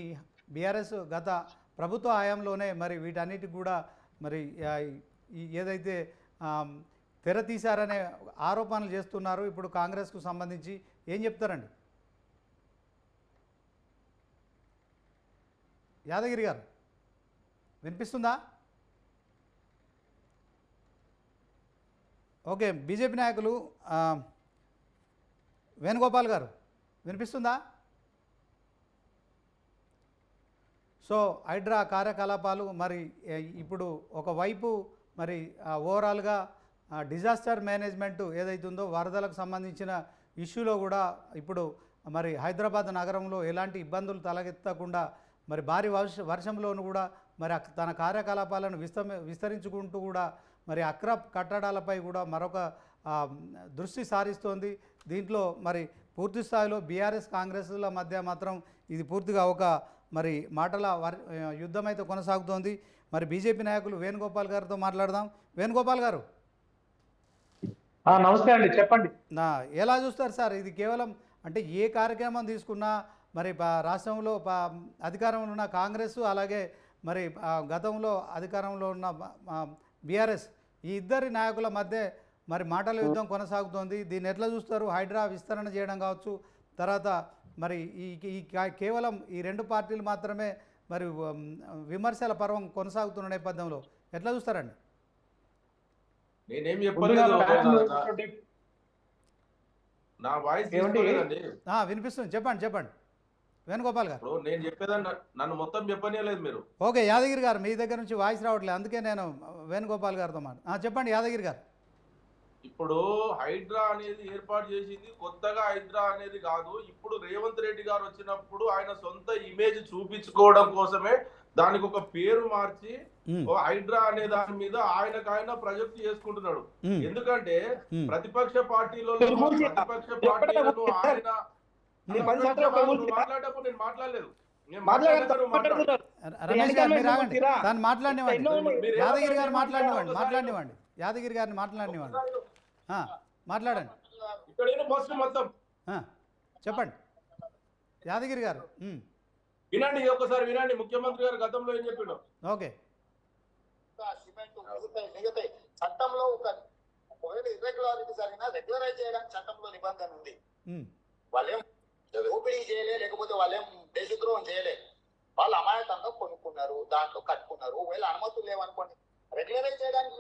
బీఆర్ఎస్ గత ప్రభుత్వ హయాంలోనే మరి వీటన్నిటికి కూడా మరి ఏదైతే తెర తీశారనే ఆరోపణలు చేస్తున్నారు. ఇప్పుడు కాంగ్రెస్కు సంబంధించి ఏం చెప్తారండి యాదగిరి గారు? వినిపిస్తుందా? ఓకే, బీజేపీ నాయకులు వేణుగోపాల్ గారు వినిపిస్తుందా? సో హైడ్రా కార్యకలాపాలు మరి ఇప్పుడు ఒకవైపు మరి ఓవరాల్గా డిజాస్టర్ మేనేజ్మెంట్ ఏదైతుందో వరదలకు సంబంధించిన ఇష్యూలో కూడా ఇప్పుడు మరి హైదరాబాద్ నగరంలో ఎలాంటి ఇబ్బందులు తలెత్తకుండా మరి భారీ వర్షంలోనూ కూడా మరి తన కార్యకలాపాలను విస్తరించుకుంటూ కూడా మరి కట్టడాలపై కూడా మరొక దృష్టి సారిస్తోంది. దీంట్లో మరి పూర్తి స్థాయిలో బీఆర్ఎస్ కాంగ్రెస్ల మధ్య మాత్రం ఇది పూర్తిగా ఒక మరి మాటల యుద్ధం అయితే కొనసాగుతోంది. మరి బీజేపీ నాయకులు వేణుగోపాల్ గారితో మాట్లాడదాం. వేణుగోపాల్ గారు, నమస్తే అండి, చెప్పండి. ఎలా చూస్తారు సార్? ఇది కేవలం అంటే ఏ కార్యక్రమం తీసుకున్నా మరి రాష్ట్రంలో అధికారంలో ఉన్న కాంగ్రెస్, అలాగే మరి గతంలో అధికారంలో ఉన్న బీఆర్ఎస్, ఈ ఇద్దరి నాయకుల మధ్య మరి మాటల యుద్ధం కొనసాగుతోంది. దీన్ని ఎట్లా చూస్తారు? హైడ్రా విస్తరణ చేయడం కావచ్చు, తర్వాత మరి ఈ కేవలం ఈ రెండు పార్టీలు మాత్రమే మరి విమర్శల పర్వం కొనసాగుతున్న నేపథ్యంలో ఎట్లా చూస్తారండి? నేనేం చెప్పలేదు, నా వాయిస్ వినిపిస్తుంది, చెప్పండి వేణుగోపాల్ గారు. నేను చెప్పేదాన్ని నన్ను మొత్తం చెప్పనీయలేదు మీరు. ఓకే, యాదగిరి గారు, మీ దగ్గర నుంచి వాయిస్ రావట్లేదు, అందుకే నేను వేణుగోపాల్ గారితో చెప్పండి యాదగిరి గారు. ఇప్పుడు హైడ్రా అనేది ఏర్పాటు చేసింది కొత్తగా హైడ్రా అనేది కాదు. ఇప్పుడు రేవంత్ రెడ్డి గారు వచ్చినప్పుడు ఆయన సొంత ఇమేజ్ చూపించుకోవడం కోసమే దానికి ఒక పేరు మార్చి హైడ్రా అనే దాని మీద ఆయన ప్రాజెక్ట్ చేసుకుంటున్నాడు. ఎందుకంటే ప్రతిపక్ష పార్టీలను ఆయన మాట్లాడేటప్పుడు నేను మాట్లాడలేదు. రమేష్ గారు మీరు ఆగండి, దాన్ని మాట్లాడినివ్వండి. యాదగిరి గారు మాట్లాడినివ్వండి, యాదగిరి గారిని మాట్లాడినివ్వండి, మాట్లాడండి. చెప్పండి యాదగిరి గారు. వినండి, ఒకసారి వినండి. ముఖ్యమంత్రి గారు గతంలో ఏం చెప్పిండు. ఓకే, చట్టంలో ఒకవేళ ఇర్రెగ్యులారిటీ జరిగినా రెగ్యులరైజ్ చేయడానికి చట్టంలో నిబంధన ఉంది. వాళ్ళేం ఓపిడీ చేయలే, లేకపోతే వాళ్ళేం దేశద్రోహం చేయలే. వాళ్ళు అమాయకంగా కొనుక్కున్నారు, దాంట్లో కట్టుకున్నారు. ఒకవేళ అనుమతులు లేవనుకోండి, రెగ్యులరైజ్ చేయడానికి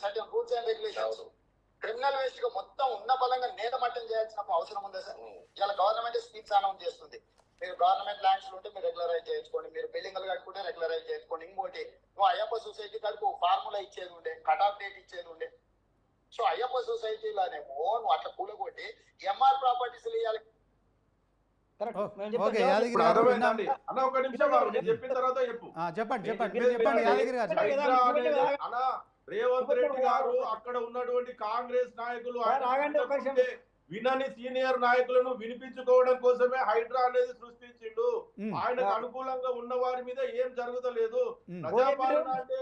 certain rules and regulations. Criminal waste గా మొత్తం ఉన్న బలంగా నేతమట్టం చేయాల్సిన అవసరం ఉందా సార్? ఇలా గవర్నమెంట్ స్కీమ్స్ అనౌన్స్ చేస్తుంది. మీరు గవర్నమెంట్ ల్యాండ్స్ ఉంటే మీరు రెగ్యులరైజ్ చేసుకోండి, మీరు బిల్డింగ్లు కట్టుకుంటే రెగ్యులరైజ్ చేసుకోండి. ఇంకోటి, నువ్వు అయ్యప్ప సొసైటీ కడుపు ఫార్ములా ఇచ్చేది ఉండే, కట్ ఆఫ్ డేట్ ఇచ్చేది ఉండే. సో అయ్యప్ప సొసైటీలోనేమో నువ్వు అట్లా కూలగొట్టి ఎంఆర్ ప్రాపర్టీస్ ఇవ్వాలి. ఓకే యాదగిరి గారు, అన్న ఒక నిమిషం, చెప్పిన తర్వాత చెప్పండి యాదగిరి గారు. రేవంత్ రెడ్డి గారు అక్కడ ఉన్నటువంటి కాంగ్రెస్ నాయకులు వినని సీనియర్ నాయకులను వినిపించుకోవడం కోసమే హైడ్రా అనేది సృష్టించిండు. ఆయనకు అనుకూలంగా ఉన్న వారి మీద ఏం జరుగుతలేదు. ప్రజాపాలన అంటే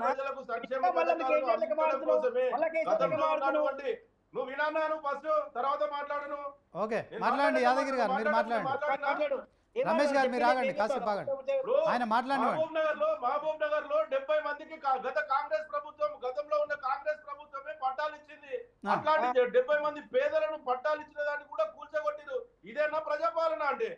ప్రజలకు సంక్షేమ పథకాలను అందించడం కోసమే. గతంలో ఉన్నటువంటి నువ్వు వినన్నాను ఫస్ట్, తర్వాత మాట్లాడను. ఓకే మాట్లాడండి యాదగిరి గారు, మీరు మాట్లాడండి. రమేష్ గారు మీరు ఆగండి, కాసేపు ఆగండి, ఆయన మాట్లాడండి. మహబూబ్ నగర్ లో 70 మందికి గతంలో ఉన్న కాంగ్రెస్ ప్రభుత్వమే పట్టాలు ఇచ్చింది. అట్లాంటి 70 మంది పేదలను పట్టాలు ఇచ్చిన దాన్ని కూడా కూల్చగొట్టిరు. ఇదేనా ప్రజాపాలన అంటే?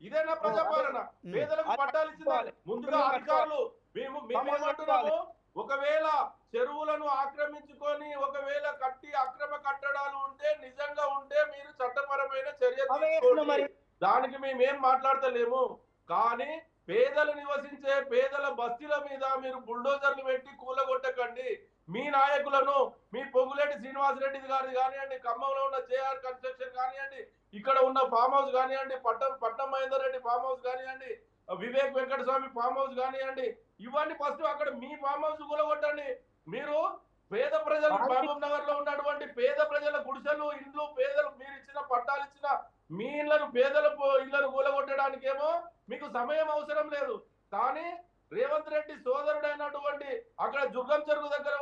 ఇదేనా ప్రజాపాలన? పేదలకు పట్టాలు ఇచ్చింది. ముందుగా అధికారులు మేమేమంటున్నాము, ఒకవేళ చెరువులను ఆక్రమించుకొని ఒకవేళ కట్టి అక్రమ కట్టడాలు ఉంటే నిజంగా ఉంటే మీరు చట్టపరమైన చర్య తీసుకోండి. దానికి మేమేం మాట్లాడతలేము. కానీ పేదలు నివసించే పేదల బస్తీల మీద మీరు బుల్డోజర్లు పెట్టి కూలగొట్టకండి. మీ నాయకులను, మీ పొంగులేటి శ్రీనివాసరెడ్డి గారిది కానివ్వండి, ఖమ్మంలో ఉన్న జేఆర్ కన్స్ట్రక్షన్ కానివ్వండి, ఇక్కడ ఉన్న ఫామ్ హౌస్ కానివ్వండి, పట్నం మహేందర్ రెడ్డి ఫామ్ హౌస్ కానివ్వండి, వివేక్ వెంకటస్వామి ఫామ్ హౌస్ కానివ్వండి, ఇవన్నీ ఫస్ట్ అక్కడ మీ ఫామ్ హౌస్ కూలగొట్టండి. మీరు పేద ప్రజలు, మహబూబ్ నగర్ లో ఉన్నటువంటి పేద ప్రజల గుడిసెలు, ఇండ్లు, పేదలు మీరు ఇచ్చిన పట్టాలు ఇచ్చిన మీ ఇళ్లను, పేదల ఇళ్లను కూలగొట్టడానికేమో మీకు సమయం అవసరం లేదు. కానీ రేవంత్ రెడ్డి సోదరుడైనటువంటి అక్కడ దుర్గం చెరువు దగ్గర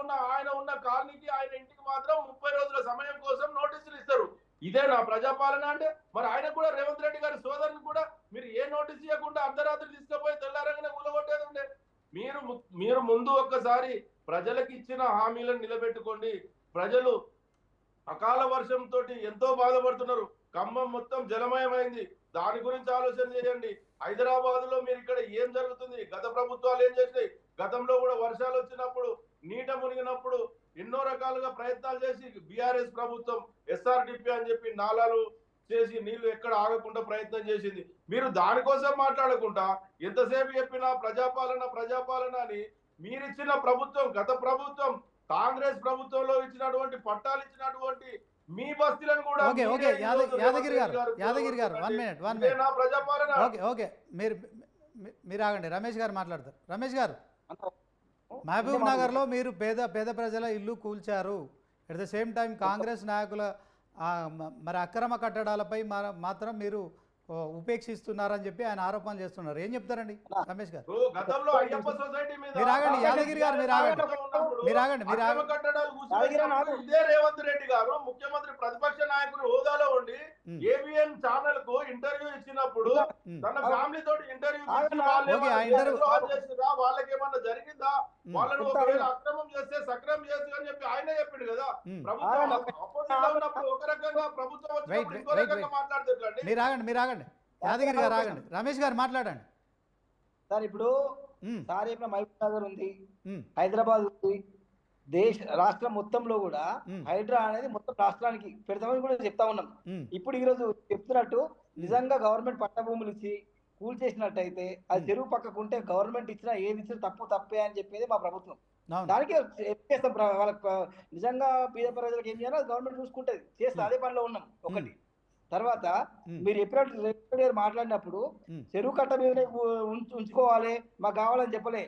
ఉన్న కాలనీకి, ఆయన ఇంటికి మాత్రం 30 రోజుల సమయం కోసం నోటీసులు ఇస్తారు. ఇదే నా ప్రజాపాలన అంటే? మరి ఆయన కూడా, రేవంత్ రెడ్డి గారి సోదరుని కూడా మీరు ఏ నోటీస్ ఇవ్వకుండా అర్ధరాత్రి తీసుకుపోయి తెల్లారంగానే కూలగొట్టేది ఉండే. మీరు ముందు ఒక్కసారి ప్రజలకు ఇచ్చిన హామీలను నిలబెట్టుకోండి. ప్రజలు అకాల వర్షంతో ఎంతో బాధపడుతున్నారు. ఖమ్మం మొత్తం జలమయమైంది. దాని గురించి ఆలోచన చేయండి. హైదరాబాద్ లో మీరు ఇక్కడ ఏం జరుగుతుంది? గత ప్రభుత్వాలు ఏం చేసినాయి? గతంలో కూడా వర్షాలు వచ్చినప్పుడు, నీట మునిగినప్పుడు ఎన్నో రకాలుగా ప్రయత్నాలు చేసి బీఆర్ఎస్ ప్రభుత్వం SRDP అని చెప్పి నాలాలు చేసి నీళ్లు ఎక్కడ ఆగకుండా ప్రయత్నం చేసింది. మీరు దానికోసం మాట్లాడకుండా ఎంతసేపు చెప్పినా ప్రజాపాలన అని మీరిచ్చిన ప్రభుత్వం, గత ప్రభుత్వం కాంగ్రెస్ ప్రభుత్వంలో ఇచ్చినటువంటి పట్టాలు ఇచ్చినటువంటి మీ బస్తీలను కూడా ఓకే ఓకే యాదగిరి గారు 1 మినిట్ ప్రజాపాలన. ఓకే మీరు ఆగండి. రమేష్ గారు మాట్లాడతారు. రమేష్ గారు, మహబూబ్ నగర్లో మీరు పేద ప్రజల ఇల్లు కూల్చారు. At the same time Congress నాయకుల మరి అక్రమ కట్టడాలపై మాత్రం మీరు ఉపేక్షిస్తున్నారని చెప్పి ఆయన ఆరోపణలు చేస్తున్నారు. ఏం చెప్తారండి రమేష్ గారు? గతంలో అయ్యప్ప సొసైటీ మీద మీరు ఆగండి యాదగిరి గారు, మీరు ఆగండి. కట్టడాలు కూర్చున్నప్పుడు ఇదే రేవంత్ రెడ్డి గారు ముఖ్యమంత్రి ప్రతిపక్ష నాయకుడు హోదాలో ఉండి ఏబిఎన్ ఛానల్ కు ఇంటర్వ్యూ ఇచ్చినప్పుడు తన ఫ్యామిలీ తోటి ఇంటర్వ్యూ వాళ్ళకి ఏమన్నా జరిగిందా, వాళ్ళను ఒకవేళ అక్రమం చేస్తే సక్రమం చేస్తూ అని చెప్పి ఆయనే చెప్పిండు కదా. ప్రభుత్వం అపోజిట్ లో ఉన్నప్పుడు ఒక రకంగా, ప్రభుత్వం వచ్చినప్పుడు ఇంకో రకంగా మాట్లాడుతుంటండి. మీరు ఆగండి యాదగిరి గారు ఆగండి. రమేష్ గారు మాట్లాడండి. సార్ ఇప్పుడు సార్ చెప్పిన మహబూబ్ నగర్ ఉంది, హైదరాబాద్ ఉంది, రాష్ట్రం మొత్తంలో కూడా హైడ్రా అనేది మొత్తం రాష్ట్రానికి పెడతామని కూడా చెప్తా ఉన్నాం. ఇప్పుడు ఈ రోజు చెప్తున్నట్టు నిజంగా గవర్నమెంట్ పట్ట భూములు ఇచ్చి కూల్ చేసినట్టయితే అది చెరువు పక్కకుంటే గవర్నమెంట్ ఇచ్చినా ఏది ఇచ్చినా తప్పే అని చెప్పేది మా ప్రభుత్వం. దానికి చేస్తాం. వాళ్ళకి నిజంగా పేద ప్రజలకు ఏం చేయాలో గవర్నమెంట్ చూసుకుంటది, చేస్తే అదే పనిలో ఉన్నాం. ఒకటి తర్వాత మీరు ఎప్పుడైతే రేవంత్ గారు మాట్లాడినప్పుడు చెరువు కట్ట మీద ఉంచుకోవాలి మాకు కావాలని చెప్పలే.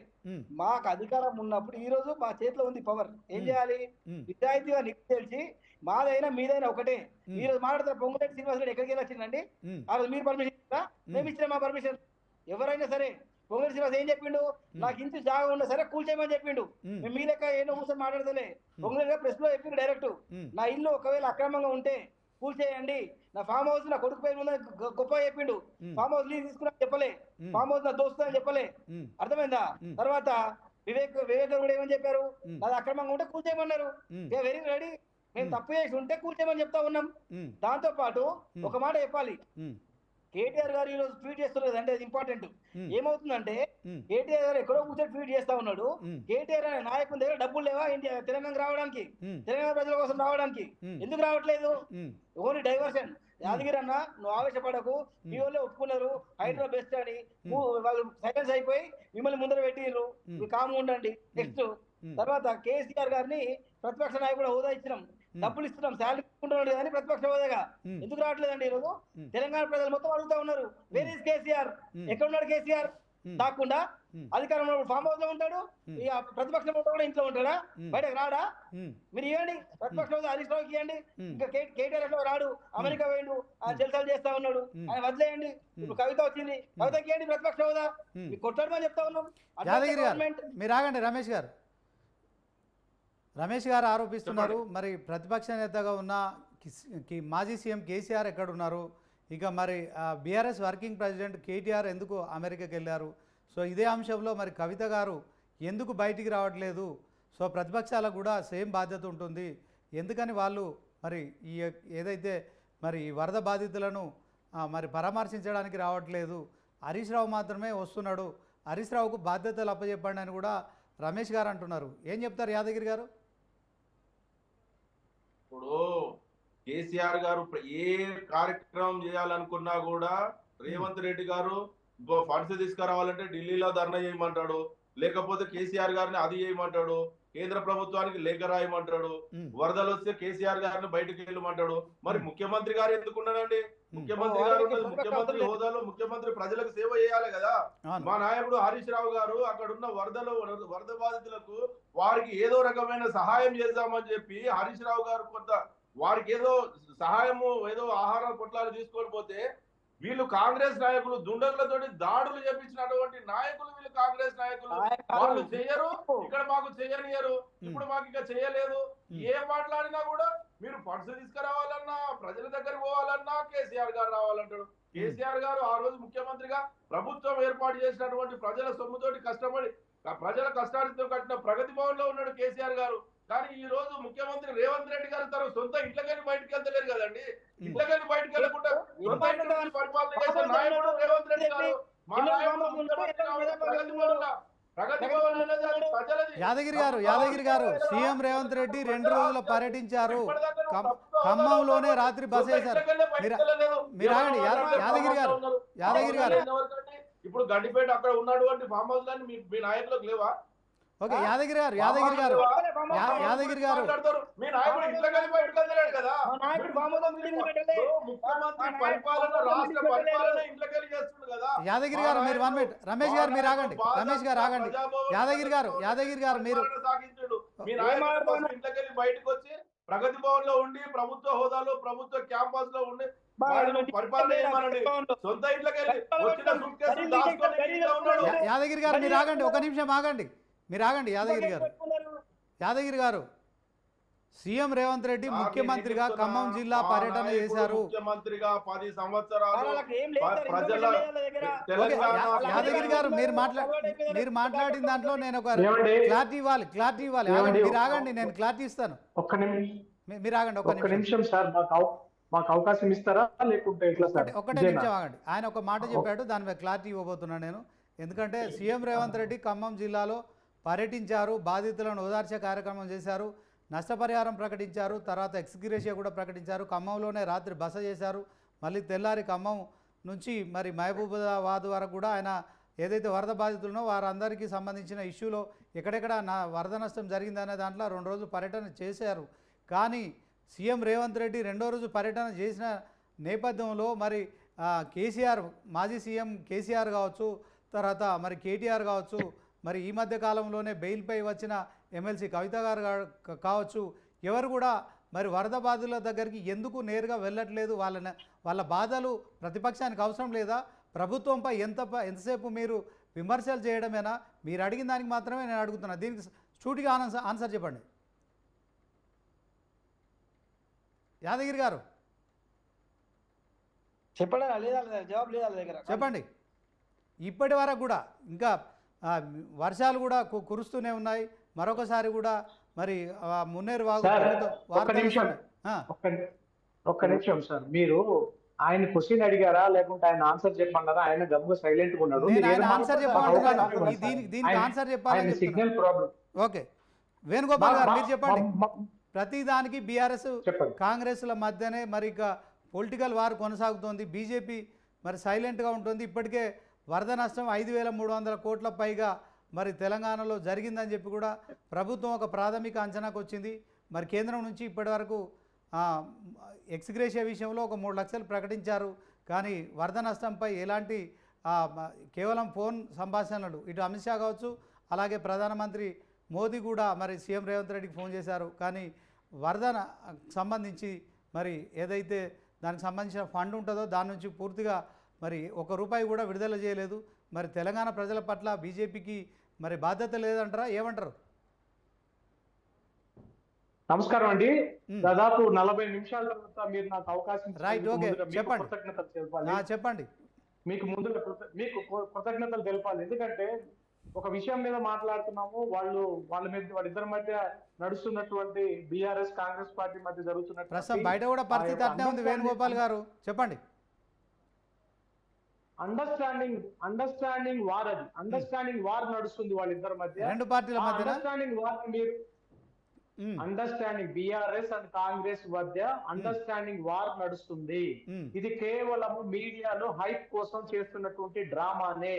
మాకు అధికారం ఉన్నప్పుడు ఈ రోజు మా చేతిలో ఉంది పవర్. ఏం చేయాలి? విద్యార్థిగా నీకు తెలిసి మాదైనా మీదైనా ఒకటే. ఈ రోజు మాట్లాడుతున్న పొంగులేటి శ్రీనివాసరెడ్డి ఎక్కడికి వెళ్ళి వచ్చిందండి? ఆ రోజు మీరు పర్మిషన్ ఇచ్చినా, మేము ఇచ్చినా మా పర్మిషన్. ఎవరైనా సరే పొంగులేటి శ్రీనివాస్ ఏం చెప్పిండు? నాకు ఇంచు జాగా ఉన్నా సరే కూల్చేయమని చెప్పిండు. మేము మీ లెక్క ఏదో కూర్చొని మాట్లాడతలే. పొంగులేటి గారు ప్రెస్ లో చెప్పిండు డైరెక్ట్, నా ఇల్లు ఒకవేళ అక్రమంగా ఉంటే కూల్చేయండి, నా ఫామ్ హౌస్ నా కొడుకు పేరు ఉందని గొప్ప చెప్పిండు. ఫామ్ హౌస్ లీజ్ తీసుకున్నా చెప్పలే, ఫామ్ హౌస్ నా దోస్తు అని చెప్పలే. అర్థమైందా? తర్వాత వివేక్ కూడా ఏమని చెప్పారు? నాది అక్రమంగా ఉంటే కూల్చేయమన్నారు. వెరీ రెడీ, మేము తప్పు చేసి ఉంటే కూల్చేయమని చెప్తా ఉన్నాం. దాంతో పాటు ఒక మాట చెప్పాలి, కేటీఆర్ గారు ఈ రోజు ట్వీట్ చేస్తున్నారు అంటే అది ఇంపార్టెంట్. ఏమవుతుందంటే కేటీఆర్ గారు ఎక్కడో కూర్చొని ట్వీట్ చేస్తా ఉన్నాడు. కేటీఆర్ అనే నాయకుని దగ్గర డబ్బులు లేవా ఇండియా తెలంగాణ రావడానికి, తెలంగాణ ప్రజల కోసం రావడానికి? ఎందుకు రావట్లేదు? Only diversion. యాదగిరి అన్న నువ్వు ఆవేశపడకు, మీ వాళ్ళే ఒప్పుకున్నారు హైడ్రా బెస్ట్ అని, వాళ్ళు సైలెన్స్ అయిపోయి మిమ్మల్ని ముందర పెట్టిర్రు, మీరు కాము ఉండండి. నెక్స్ట్ తర్వాత కేసీఆర్ గారిని ప్రతిపక్ష నాయకుడు హోదా ఇచ్చినాం, డబ్బులు ఇస్తున్నాం, శాలరీ తీసుకుంటున్నాడు కానీ ప్రతిపక్ష హోదాగా ఎందుకు రావట్లేదండి? ఈరోజు తెలంగాణ ప్రజలు మొత్తం అడుగుతా ఉన్నారు, వేర్ ఈస్ కేసీఆర్? ఎక్కడ ఉన్నాడు కేసీఆర్? కాకుండా అధికారంలో ఫామ్ హౌస్ లో ఉంటాడు, ఇక ప్రతిపక్షంలో కూడా ఇంట్లో ఉంటాడా? బయటకు రాడా? మీరు ఇవ్వండి ప్రతిపక్ష హోదా హరీష్ రావుకి ఇవ్వండి. ఇంకా కేటీఆర్ ఎట్లా రాడు, అమెరికా పోయిండు, జల్సాలు చేస్తా ఉన్నాడు, ఆయన వదిలేయండి. ఇప్పుడు కవిత వచ్చింది, కవితకి ఇవ్వండి ప్రతిపక్ష హోదా. మీకు కొట్టాడమని చెప్తా ఉన్నాం. మీరు ఆగండి. రమేష్ గారు ఆరోపిస్తున్నారు, మరి ప్రతిపక్ష నేతగా ఉన్న మాజీ సీఎం కేసీఆర్ ఎక్కడున్నారు, ఇక మరి బీఆర్ఎస్ వర్కింగ్ ప్రెసిడెంట్ కేటీఆర్ ఎందుకు అమెరికాకి వెళ్ళారు? సో ఇదే అంశంలో మరి కవిత గారు ఎందుకు బయటికి రావట్లేదు? సో ప్రతిపక్షాలకు కూడా సేమ్ బాధ్యత ఉంటుంది, ఎందుకని వాళ్ళు మరి ఈ ఏదైతే మరి వరద బాధితులను మరి పరామర్శించడానికి రావట్లేదు, హరీష్ రావు మాత్రమే వస్తున్నాడు, హరీష్ రావుకు బాధ్యతలు అప్పచెప్పండి అని కూడా రమేష్ గారు అంటున్నారు. ఏం చెప్తారు యాదగిరి గారు? ఇప్పుడు కేసీఆర్ గారు ఏ కార్యక్రమం చేయాలనుకున్నా కూడా రేవంత్ రెడ్డి గారు ఫండ్స్ తీసుకురావాలంటే ఢిల్లీలో ధర్నా చేయమంటాడు, లేకపోతే కేసీఆర్ గారిని అది చేయమంటాడు, కేంద్ర ప్రభుత్వానికి లేఖ రాయమంటాడు, వరదలు వస్తే కేసీఆర్ గారిని బయటకు వెళ్ళమంటాడు. మరి ముఖ్యమంత్రి గారు ఎందుకున్నాడండి? ముఖ్యమంత్రి గారు ముఖ్యమంత్రి హోదాలో ముఖ్యమంత్రి ప్రజలకు సేవ చేయాలి కదా. మా నాయకుడు హరీష్ రావు గారు అక్కడ ఉన్న వరద బాధితులకు వారికి ఏదో రకమైన సహాయం చేద్దామని చెప్పి హరీష్ రావు గారు కొంత వారికి ఏదో సహాయము ఏదో ఆహార పొట్లాలు తీసుకొని పోతే వీళ్ళు కాంగ్రెస్ నాయకులు దుండగులతోటి దాడులు చేపించినటువంటి నాయకులు వీళ్ళు కాంగ్రెస్ నాయకులు. వాళ్ళు చెయ్యరు, ఇక్కడ మాకు చెయ్యనియరు, ఇప్పుడు మాకు ఇక చెయ్యలేదు. ఏ మాట్లాడినా కూడా మీరు ఫండ్స్ తీసుకురావాలన్నా ప్రజల దగ్గర పోవాలన్నా కేసీఆర్ గారు రావాలంటాడు. కేసీఆర్ గారు ఆ రోజు ముఖ్యమంత్రిగా ప్రభుత్వం ఏర్పాటు చేసినటువంటి ప్రజల సొమ్ముతోటి కష్టపడి ప్రజల కష్టాలతో కట్టిన ప్రగతి భవన్ లో ఉన్నాడు కేసీఆర్ గారు. కానీ ఈ రోజు ముఖ్యమంత్రి రేవంత్ రెడ్డి గారు తన సొంత ఇంట్లోకి బయటకు వెళ్తలేరు కదండి. ఇంట్లోకి బయటకు వెళ్ళకుండా సొంత ఇంట్లో పరిపాలన చేసే నాయకుడు రేవంత్ రెడ్డి గారు. మా యాదగిరి గారు సీఎం రేవంత్ రెడ్డి 2 రోజులు పర్యటించారు ఖమ్మంలోనే రాత్రి బస వేశారు. మీరు ఆగండి, యాదగిరి గారు, యాదగిరి గారు. ఇప్పుడు గండిపేట అక్కడ ఉన్నటువంటి ఫామ్ హౌస్ కానీ మీ నాయకులకు లేవా? ఓకే, యాదగిరి గారు, యాదగిరి గారు, యాదగిరి గారు. మీ నాయకుడు ఇంట్లో కలిపి బయటకు వెళ్ళలేడు కదా. ముఖ్యమంత్రి పరిపాలన, రాష్ట్ర పరిపాలన ఇంట్లో కలిగి చేస్తుంది కదా. యాదగిరి గారు మీరు 1 మినిట్, రమేష్ గారు మీరు ఆగండి, రమేష్ గారు ఆగండి. యాదగిరి గారు, యాదగిరి గారు మీరు సాగించాడు. మీ నాయకుడు ఇంట్లో కలిగి బయటకు వచ్చి ప్రగతి భవన్ లో ఉండి ప్రభుత్వ హోదాలో ప్రభుత్వ క్యాంపస్ లో ఉండి పరిపాలన చేయమనండి. సొంత ఇంట్లోకి వెళ్ళి వచ్చిన సూట్ కేసులు దాచుకొని ఇంట్లో ఉన్నాడు. యాదగిరి గారు మీరు ఆగండి, ఒక నిమిషం ఆగండి, మీరు ఆగండి. యాదగిరి గారు, యాదగిరి గారు, సీఎం రేవంత్ రెడ్డి ముఖ్యమంత్రిగా ఖమ్మం జిల్లా పర్యటన చేశారు. ముఖ్యమంత్రిగా 10 సంవత్సరాలు ప్రజల యాదగిరి గారు మీరు మాట్లాడిన దాంట్లో నేను ఒక క్లారిటీ ఇవ్వాలి. ఆగండి, మీరు ఆగండి, నేను క్లారిటీ ఇస్తాను. మీరు ఆగండి, ఒక్క నిమిషం సార్, మాకు అవకాశం ఇస్తారా లేకుంటే ఎట్లా సార్? ఒకటే నిమిషం ఆగండి. ఆయన ఒక మాట చెప్పాడు, దాని మీద క్లారిటీ ఇవ్వబోతున్నాను నేను. ఎందుకంటే సీఎం రేవంత్ రెడ్డి ఖమ్మం జిల్లాలో పర్యటించారు, బాధితులను ఓదార్చే కార్యక్రమం చేశారు, నష్టపరిహారం ప్రకటించారు, తర్వాత ఎక్స్గ్రేషియా కూడా ప్రకటించారు. ఖమ్మంలోనే రాత్రి బస చేశారు. మళ్ళీ తెల్లారి ఖమ్మం నుంచి మరి మహబూబాబాద్ వరకు కూడా ఆయన ఏదైతే వరద బాధితులనో వారందరికీ సంబంధించిన ఇష్యూలో ఎక్కడెక్కడ వరద నష్టం జరిగిందనే దాంట్లో 2 రోజులు పర్యటన చేశారు. కానీ సీఎం రేవంత్ రెడ్డి 2వ రోజు పర్యటన చేసిన నేపథ్యంలో మరి కేసీఆర్, మాజీ సీఎం కేసీఆర్ కావచ్చు, తర్వాత మరి కేటీఆర్ కావచ్చు, మరి ఈ మధ్య కాలంలోనే బెయిల్పై వచ్చిన ఎమ్మెల్సీ కవిత గారు కావచ్చు, ఎవరు కూడా మరి వరద బాధితుల దగ్గరికి ఎందుకు నేరుగా వెళ్ళట్లేదు? వాళ్ళ బాధలు ప్రతిపక్షానికి అవసరం లేదా? ప్రభుత్వంపై ఎంతసేపు మీరు విమర్శలు చేయడమేనా? మీరు అడిగిన దానికి మాత్రమే నేను అడుగుతున్నా. దీనికి సూటిగా ఆన్సర్ చెప్పండి యాదగిరి గారు. చెప్పండి. ఇప్పటి వరకు కూడా ఇంకా వర్షాలు కూడా కురుస్తూనే ఉన్నాయి. మరొకసారి కూడా మరి మున్నేరు వాగు ఒక్క నిమిషం సార్, మీరు ఆయన క్వశ్చన్ అడిగారా లేకుంటే ఆయన ఆన్సర్ చెప్పమన్నారా? ఆయన గమ్ముగా సైలెంట్ గా ఉన్నాడు. దీనికి ఆన్సర్ చెప్పాలి. Signal problem. ఓకే, వేణుగోపాల్ గారు మీరు చెప్పండి. ప్రతిదానికి బీఆర్ఎస్ కాంగ్రెస్ల మధ్యనే మరి ఇక పొలిటికల్ వార్ కొనసాగుతోంది. బీజేపీ మరి సైలెంట్గా ఉంటుంది. ఇప్పటికే వరద నష్టం 5,300 కోట్ల పైగా మరి తెలంగాణలో జరిగిందని చెప్పి కూడా ప్రభుత్వం ఒక ప్రాథమిక అంచనాకు వచ్చింది. మరి కేంద్రం నుంచి ఇప్పటి వరకు ఎక్స్గ్రేషియా విషయంలో ఒక 3 లక్షలు ప్రకటించారు. కానీ వరద నష్టంపై ఎలాంటి కేవలం ఫోన్ సంభాషణలు, ఇటు అమిత్ షా కావచ్చు, అలాగే ప్రధానమంత్రి మోదీ కూడా మరి సీఎం రేవంత్ రెడ్డికి ఫోన్ చేశారు. కానీ వరద సంబంధించి మరి ఏదైతే దానికి సంబంధించిన ఫండ్ ఉంటుందో దాని నుంచి పూర్తిగా మరి ₹1 కూడా విడుదల చేయలేదు. మరి తెలంగాణ ప్రజల పట్ల బీజేపీకి మరి బాధ్యత లేదంటారా? ఏమంటారు? నమస్కారం అండి. దాదాపు 40 నిమిషాల తర్వాత మీరు నాకు అవకాశం రైట్, ఓకే, చెప్పండి. చెప్పండి. మీకు కృతజ్ఞతలు తెలపాలి. ఎందుకంటే ఒక విషయం మీద మాట్లాడుతున్నాము. వాళ్ళిద్దరి మధ్య నడుస్తున్నటువంటి బీఆర్ఎస్ కాంగ్రెస్ పార్టీ మధ్య జరుగుతున్న ప్రస్తుతం బయట కూడా పరిస్థితి అట్నే ఉంది. వేణుగోపాల్ గారు చెప్పండి. అండర్స్టాండింగ్ వార్ నడుస్తుంది వాళ్ళిద్దరి మధ్య, 2 పార్టీల మధ్య. అండర్స్టాండింగ్ వార్ మీరు అండర్స్టాండింగ్ బీఆర్ఎస్ అండ్ కాంగ్రెస్ మధ్య అండర్స్టాండింగ్ వార్ నడుస్తుంది. ఇది కేవలం మీడియాలో హైప్ కోసం చేస్తున్నటువంటి డ్రామానే.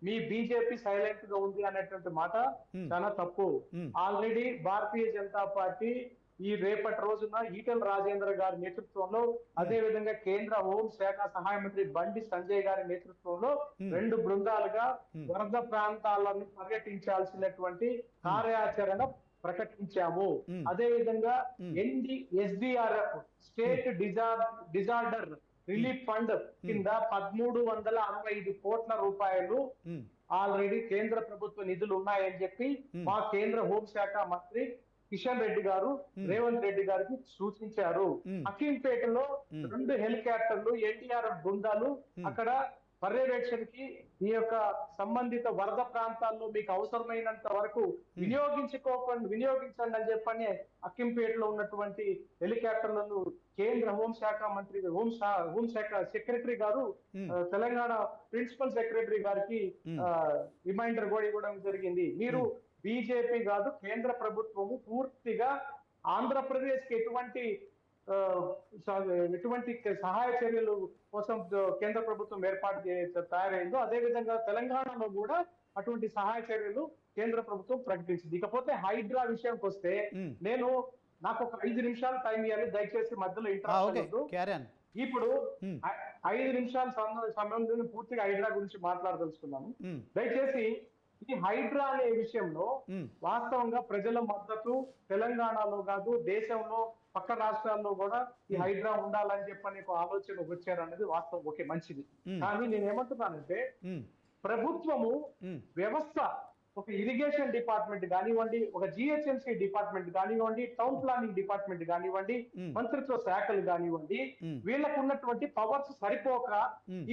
మీ బీజేపీ సైలెంట్ గా ఉంది అనేటువంటి మాట చాలా తప్పు. ఆల్రెడీ భారతీయ జనతా పార్టీ ఈ రేపటి రోజున ఈటెల రాజేంద్ర గారి నేతృత్వంలో, అదే విధంగా కేంద్ర హోంశాఖ సహాయ మంత్రి బండి సంజయ్ గారి నేతృత్వంలో 2 బృందాలుగా వరద ప్రాంతాలను పర్యటించాల్సినటువంటి కార్యాచరణ ప్రకటించాము. అదే విధంగా SDRF state disorder relief fund కింద 1,365 కోట్ల రూపాయలు ఆల్రెడీ కేంద్ర ప్రభుత్వ నిధులు ఉన్నాయని చెప్పి మా కేంద్ర హోంశాఖ మంత్రి కిషన్ రెడ్డి గారు రేవంత్ రెడ్డి గారికి సూచించారు. అఖింపేటలో 2 హెలికాప్టర్లు, ఎన్డీఆర్ఎఫ్ బృందాలు అక్కడ పర్యవేక్షణకి ఈ యొక్క సంబంధిత వరద ప్రాంతాల్లో మీకు అవసరమైనంత వరకు వినియోగించండి అని చెప్పని అక్కింపేటలో ఉన్నటువంటి హెలికాప్టర్లను కేంద్ర హోంశాఖ మంత్రి హోంశాఖ సెక్రటరీ గారు తెలంగాణ ప్రిన్సిపల్ సెక్రటరీ గారికి రిమైండర్ కూడా ఇవ్వడం జరిగింది. మీరు బీజేపీ కాదు, కేంద్ర ప్రభుత్వము పూర్తిగా ఆంధ్రప్రదేశ్ కి ఎటువంటి ఎటువంటి సహాయ చర్యలు కోసం కేంద్ర ప్రభుత్వం తయారైందో అదే విధంగా తెలంగాణలో కూడా అటువంటి సహాయ చర్యలు కేంద్ర ప్రభుత్వం ప్రకటించింది. ఇకపోతే హైడ్రా విషయానికి వస్తే నాకు ఒక 5 నిమిషాలు టైం ఇవ్వాలి, దయచేసి మధ్యలో ఇంటర్వ్యూ. ఇప్పుడు 5 నిమిషాల సమయంలో పూర్తిగా హైడ్రా గురించి మాట్లాడదలుచుకున్నాను. దయచేసి ఈ హైడ్రా అనే విషయంలో వాస్తవంగా ప్రజల మద్దతు తెలంగాణలో కాదు, దేశంలో పక్క రాష్ట్రాల్లో కూడా ఈ హైడ్రా ఉండాలని చెప్పని ఒక ఆలోచన వచ్చారనేది వాస్తవం. ఓకే, మంచిది. కానీ నేను ఏమంటున్నానంటే ప్రభుత్వము వ్యవస్థ, ఒక ఇరిగేషన్ డిపార్ట్మెంట్ కానివ్వండి, ఒక జిహెచ్ఎంసీ డిపార్ట్మెంట్ కానివ్వండి, టౌన్ ప్లానింగ్ డిపార్ట్మెంట్ కానివ్వండి, మంత్రిత్వ శాఖలు కానివ్వండి, వీళ్ళకు ఉన్నటువంటి పవర్స్ సరిపోక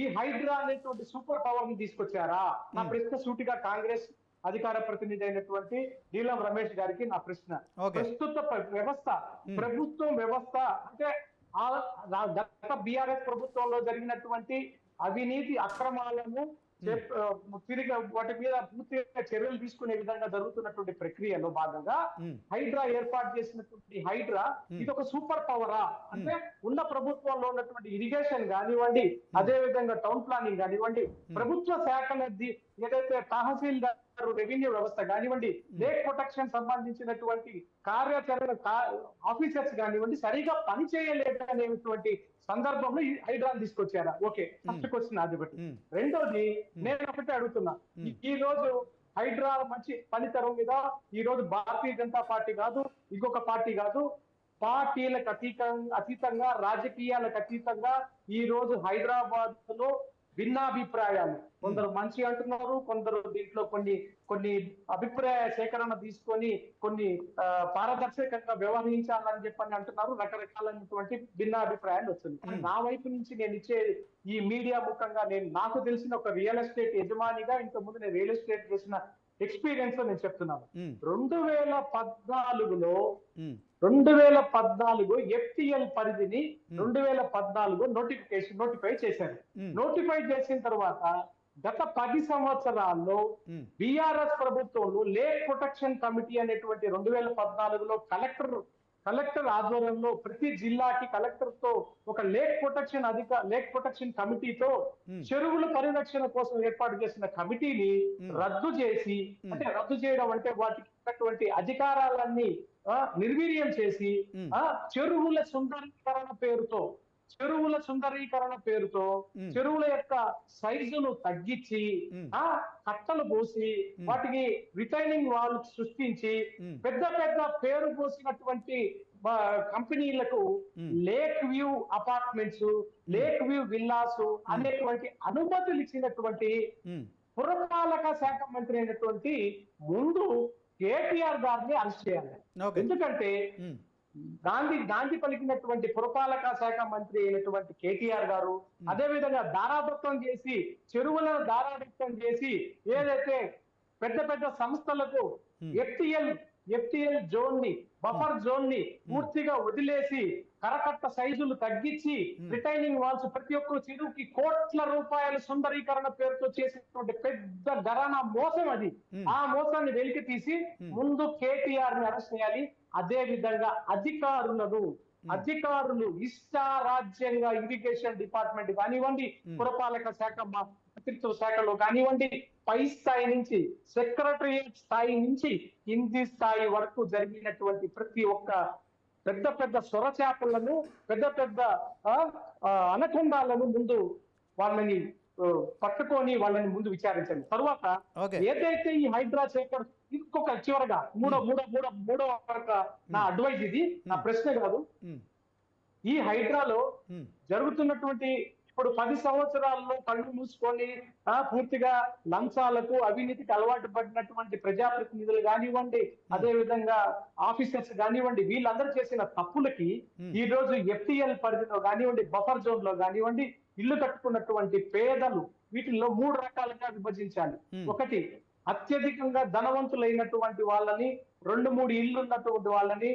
ఈ హైడ్రా అనేటువంటి సూపర్ పవర్ ని తీసుకొచ్చారా? నా ప్రశ్న సూటిగా కాంగ్రెస్ అధికార ప్రతినిధి అయినటువంటి నీలం రమేష్ గారికి నా ప్రశ్న. ప్రస్తుత వ్యవస్థ, ప్రభుత్వం వ్యవస్థ అంటే గత బీఆర్ఎస్ ప్రభుత్వంలో జరిగినటువంటి అవినీతి అక్రమాలను తిరిగి వాటి మీద పూర్తిగా చర్యలు తీసుకునే విధంగా జరుగుతున్నటువంటి ప్రక్రియలో భాగంగా హైడ్రా ఏర్పాటు చేసినటువంటి హైడ్రా ఇది ఒక సూపర్ పవరా? అంటే ఉన్న ప్రభుత్వంలో ఉన్నటువంటి ఇరిగేషన్ కానివ్వండి, అదే విధంగా టౌన్ ప్లానింగ్ కానివ్వండి, ప్రభుత్వ శాఖలది ఏదైతే తహసీల్దార్ రెవెన్యూ వ్యవస్థ కానివ్వండి, లేక్ ప్రొటెక్షన్ సంబంధించినటువంటి కార్యాచరణ ఆఫీసర్స్ కానివ్వండి సరిగా పనిచేయలేదనేటువంటి సందర్భంలో ఈ హైడ్రాని తీసుకొచ్చారా? ఓకే, ఫస్ట్ క్వశ్చన్ అది ఒకటి. రెండోది నేను ఒకటి అడుగుతున్నా, ఈ రోజు హైడ్రా మంచి పనితరం మీద ఈ రోజు భారతీయ జనతా పార్టీ కాదు, ఇంకొక పార్టీ కాదు, పార్టీలకు అతీతంగా రాజకీయాలకు అతీతంగా ఈ రోజు హైదరాబాద్ లో భిన్నాభిప్రాయాలు, కొందరు మంచి అంటున్నారు, కొందరు దీంట్లో కొన్ని అభిప్రాయ సేకరణ తీసుకొని కొన్ని పారదర్శకంగా వ్యవహరించాలని చెప్పని అంటున్నారు. రకరకాలైనటువంటి భిన్నాభిప్రాయాలు వస్తుంది. నా వైపు నుంచి నేను ఇచ్చే ఈ మీడియా ముఖంగా నాకు తెలిసిన ఒక రియల్ ఎస్టేట్ యజమానిగా ఇంతకుముందు నేను రియల్ ఎస్టేట్ చేసిన ఎక్స్పీరియన్స్ లో నేను చెప్తున్నాను. 2014 FTL పరిధిని 2014 నోటిఫై చేశారు. నోటిఫై చేసిన తర్వాత గత 10 సంవత్సరాల్లో బీఆర్ఎస్ ప్రభుత్వంలో లేక్ ప్రొటెక్షన్ కమిటీ అనేటువంటి 2014లో కలెక్టర్ ఆధ్వర్యంలో ప్రతి జిల్లాకి కలెక్టర్ తో ఒక లేక్ ప్రొటెక్షన్ కమిటీతో చెరువుల పరిరక్షణ కోసం ఏర్పాటు చేసిన కమిటీని రద్దు చేసి, అంటే రద్దు చేయడం అంటే వాటికి ఉన్నటువంటి అధికారాలన్నీ నిర్వీర్యం చేసి చెరువుల సుందరీకరణ పేరుతో చెరువుల యొక్క సైజును తగ్గించి కట్టలు పోసి వాటికి రిటైనింగ్ వాల్ సృష్టించి పెద్ద పేరు పోసినటువంటి కంపెనీలకు lake view apartments, lake view villas అనేటువంటి అనుమతులు ఇచ్చినటువంటి పురపాలక శాఖ మంత్రి అయినటువంటి ముందు కేటీఆర్ గారిని అరెస్ట్ చేయాలి. ఎందుకంటే గాంధీ పలికినటువంటి పురపాలక శాఖ మంత్రి అయినటువంటి కేటీఆర్ గారు అదే విధంగా దారాదత్తం చేసి, చెరువులను దారాదత్తం చేసి ఏదైతే పెద్ద సంస్థలకు FTL జోన్ ని, బఫర్ జోన్ ని పూర్తిగా వదిలేసి కరకట్ట సైజులు తగ్గించి రిటైనింగ్ వాల్స్ ప్రతి ఒక్క చెరువుకి కోట్ల రూపాయల సుందరీకరణ పేరుతో చేసినటువంటి పెద్ద ఘరానా మోసం అది. ఆ మోసాన్ని వెలికి తీసి ముందు కేటీఆర్ ని అరెస్ట్ చేయాలి. అదే విధంగా అధికారులు ఇష్టారాజ్యంగా ఇరిగేషన్ డిపార్ట్మెంట్ కానివ్వండి, పురపాలక శాఖ మంత్రిత్వ శాఖలో కానివ్వండి, పై స్థాయి నుంచి సెక్రటరియట్ స్థాయి నుంచి కింది స్థాయి వరకు జరిగినటువంటి ప్రతి ఒక్క పెద్ద సొరచాపలను, పెద్ద అనకొండాలను ముందు వాళ్ళని పట్టుకొని వాళ్ళని ముందు విచారించండి. తర్వాత ఏదైతే ఈ హైడ్రా సేకరణ ఇంకొక చివరగా మూడో నా అడ్వైజ్, ఇది నా ప్రశ్న కాదు, ఈ హైడ్రాలో జరుగుతున్నటువంటి ఇప్పుడు 10 సంవత్సరాల్లో కళ్ళు మూసుకొని పూర్తిగా లంచాలకు అవినీతికి అలవాటు పడినటువంటి ప్రజాప్రతినిధులు కానివ్వండి, అదే విధంగా ఆఫీసర్స్ కానివ్వండి, వీళ్ళందరూ చేసిన తప్పులకి ఈ రోజు FTL పరిధిలో కానివ్వండి, బఫర్ జోన్ లో కానివ్వండి, ఇల్లు కట్టుకున్నటువంటి పేదలు వీటిల్లో 3 రకాలుగా విభజించాలి. ఒకటి, అత్యధికంగా ధనవంతులైనటువంటి వాళ్ళని, 2-3 ఇళ్ళు ఉన్నటువంటి వాళ్ళని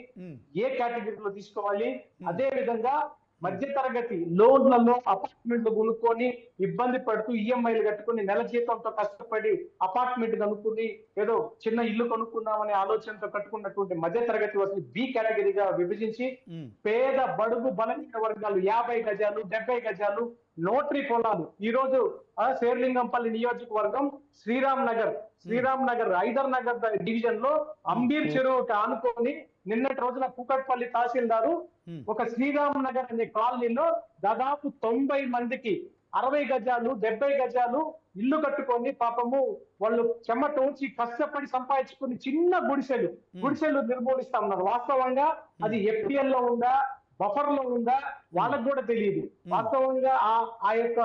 ఏ కేటగిరీలో తీసుకోవాలి. అదే విధంగా మధ్య తరగతి లోన్లలో అపార్ట్మెంట్లు కొనుక్కొని ఇబ్బంది పడుతూ ఈఎంఐలు కట్టుకుని నెల జీతంతో కష్టపడి అపార్ట్మెంట్ కనుక్కుని ఏదో చిన్న ఇల్లు కొనుక్కుందామనే ఆలోచనతో కట్టుకున్నటువంటి మధ్య తరగతి వాసులు బి కేటగిరీగా విభజించి పేద బడుగు బలహీన వర్గాలు 50 గజాలు 70 గజాలు నోటరీ పొలాలు ఈ రోజు శేర్లింగంపల్లి నియోజకవర్గం శ్రీరామ్ నగర్ ఐదర్ నగర్ డివిజన్ లో అంబీర్ చెరువు ఆనుకొని నిన్నటి రోజున కూకట్పల్లి తహసీల్దారు ఒక శ్రీరామ్ నగర్ అనే కాలనీలో దాదాపు 90 మందికి 60 గజాలు 70 గజాలు ఇల్లు కట్టుకొని పాపము వాళ్ళు చెమటోచి కష్టపడి సంపాదించుకుని చిన్న గుడిసెలు నిర్మూలిస్తా ఉన్నారు. వాస్తవంగా అది ఎఫ్పిఎల్ లో ఉందా బఫర్ లో ఉందా వాళ్ళకు కూడా తెలియదు. వాస్తవంగా ఆ యొక్క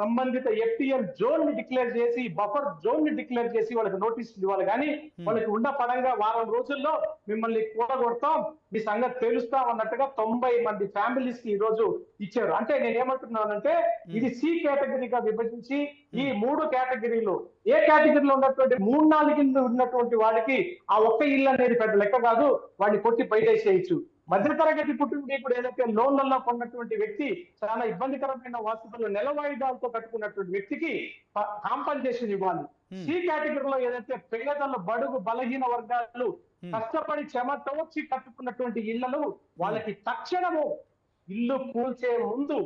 సంబంధిత ఎఫ్టిఎల్ జోన్ ని డిక్లేర్ చేసి బఫర్ జోన్ ని డిక్లేర్ చేసి వాళ్ళకి నోటీసులు ఇవ్వాలి. కానీ వాళ్ళకి ఉన్న పడంగా వారం రోజుల్లో మిమ్మల్ని కూడగొడతాం, మీ సంగతి తెలుస్తాం అన్నట్టుగా 90 మంది ఫ్యామిలీస్ కి ఈ రోజు ఇచ్చారు. అంటే నేను ఏమంటున్నానంటే ఇది సి కేటగిరీగా విభజించి ఈ 3 కేటగిరీలు ఏ కేటగిరీలో ఉన్నటువంటి 3-4 ఇళ్ళు ఉన్నటువంటి వాళ్ళకి ఆ ఒక్క ఇల్లు అనేది పెద్ద లెక్క కాదు, వాడిని కొట్టి బయటేసేయచ్చు. మధ్యతరగతి కుటుంబీకుడు ఏదైతే లోన్లలో కొన్నటువంటి వ్యక్తి చాలా ఇబ్బందికరమైన వసతులు నెల వాయిదాలతో కట్టుకున్నటువంటి వ్యక్తికి కాంపన్సేషన్ ఇవ్వాలి. సి కేటగిరీలో ఏదైతే పేదలు బడుగు బలహీన వర్గాలు కష్టపడి చెమటోచి కట్టుకున్నటువంటి ఇళ్లను వాళ్ళకి తక్షణము ఇల్లు కూల్చే ముందు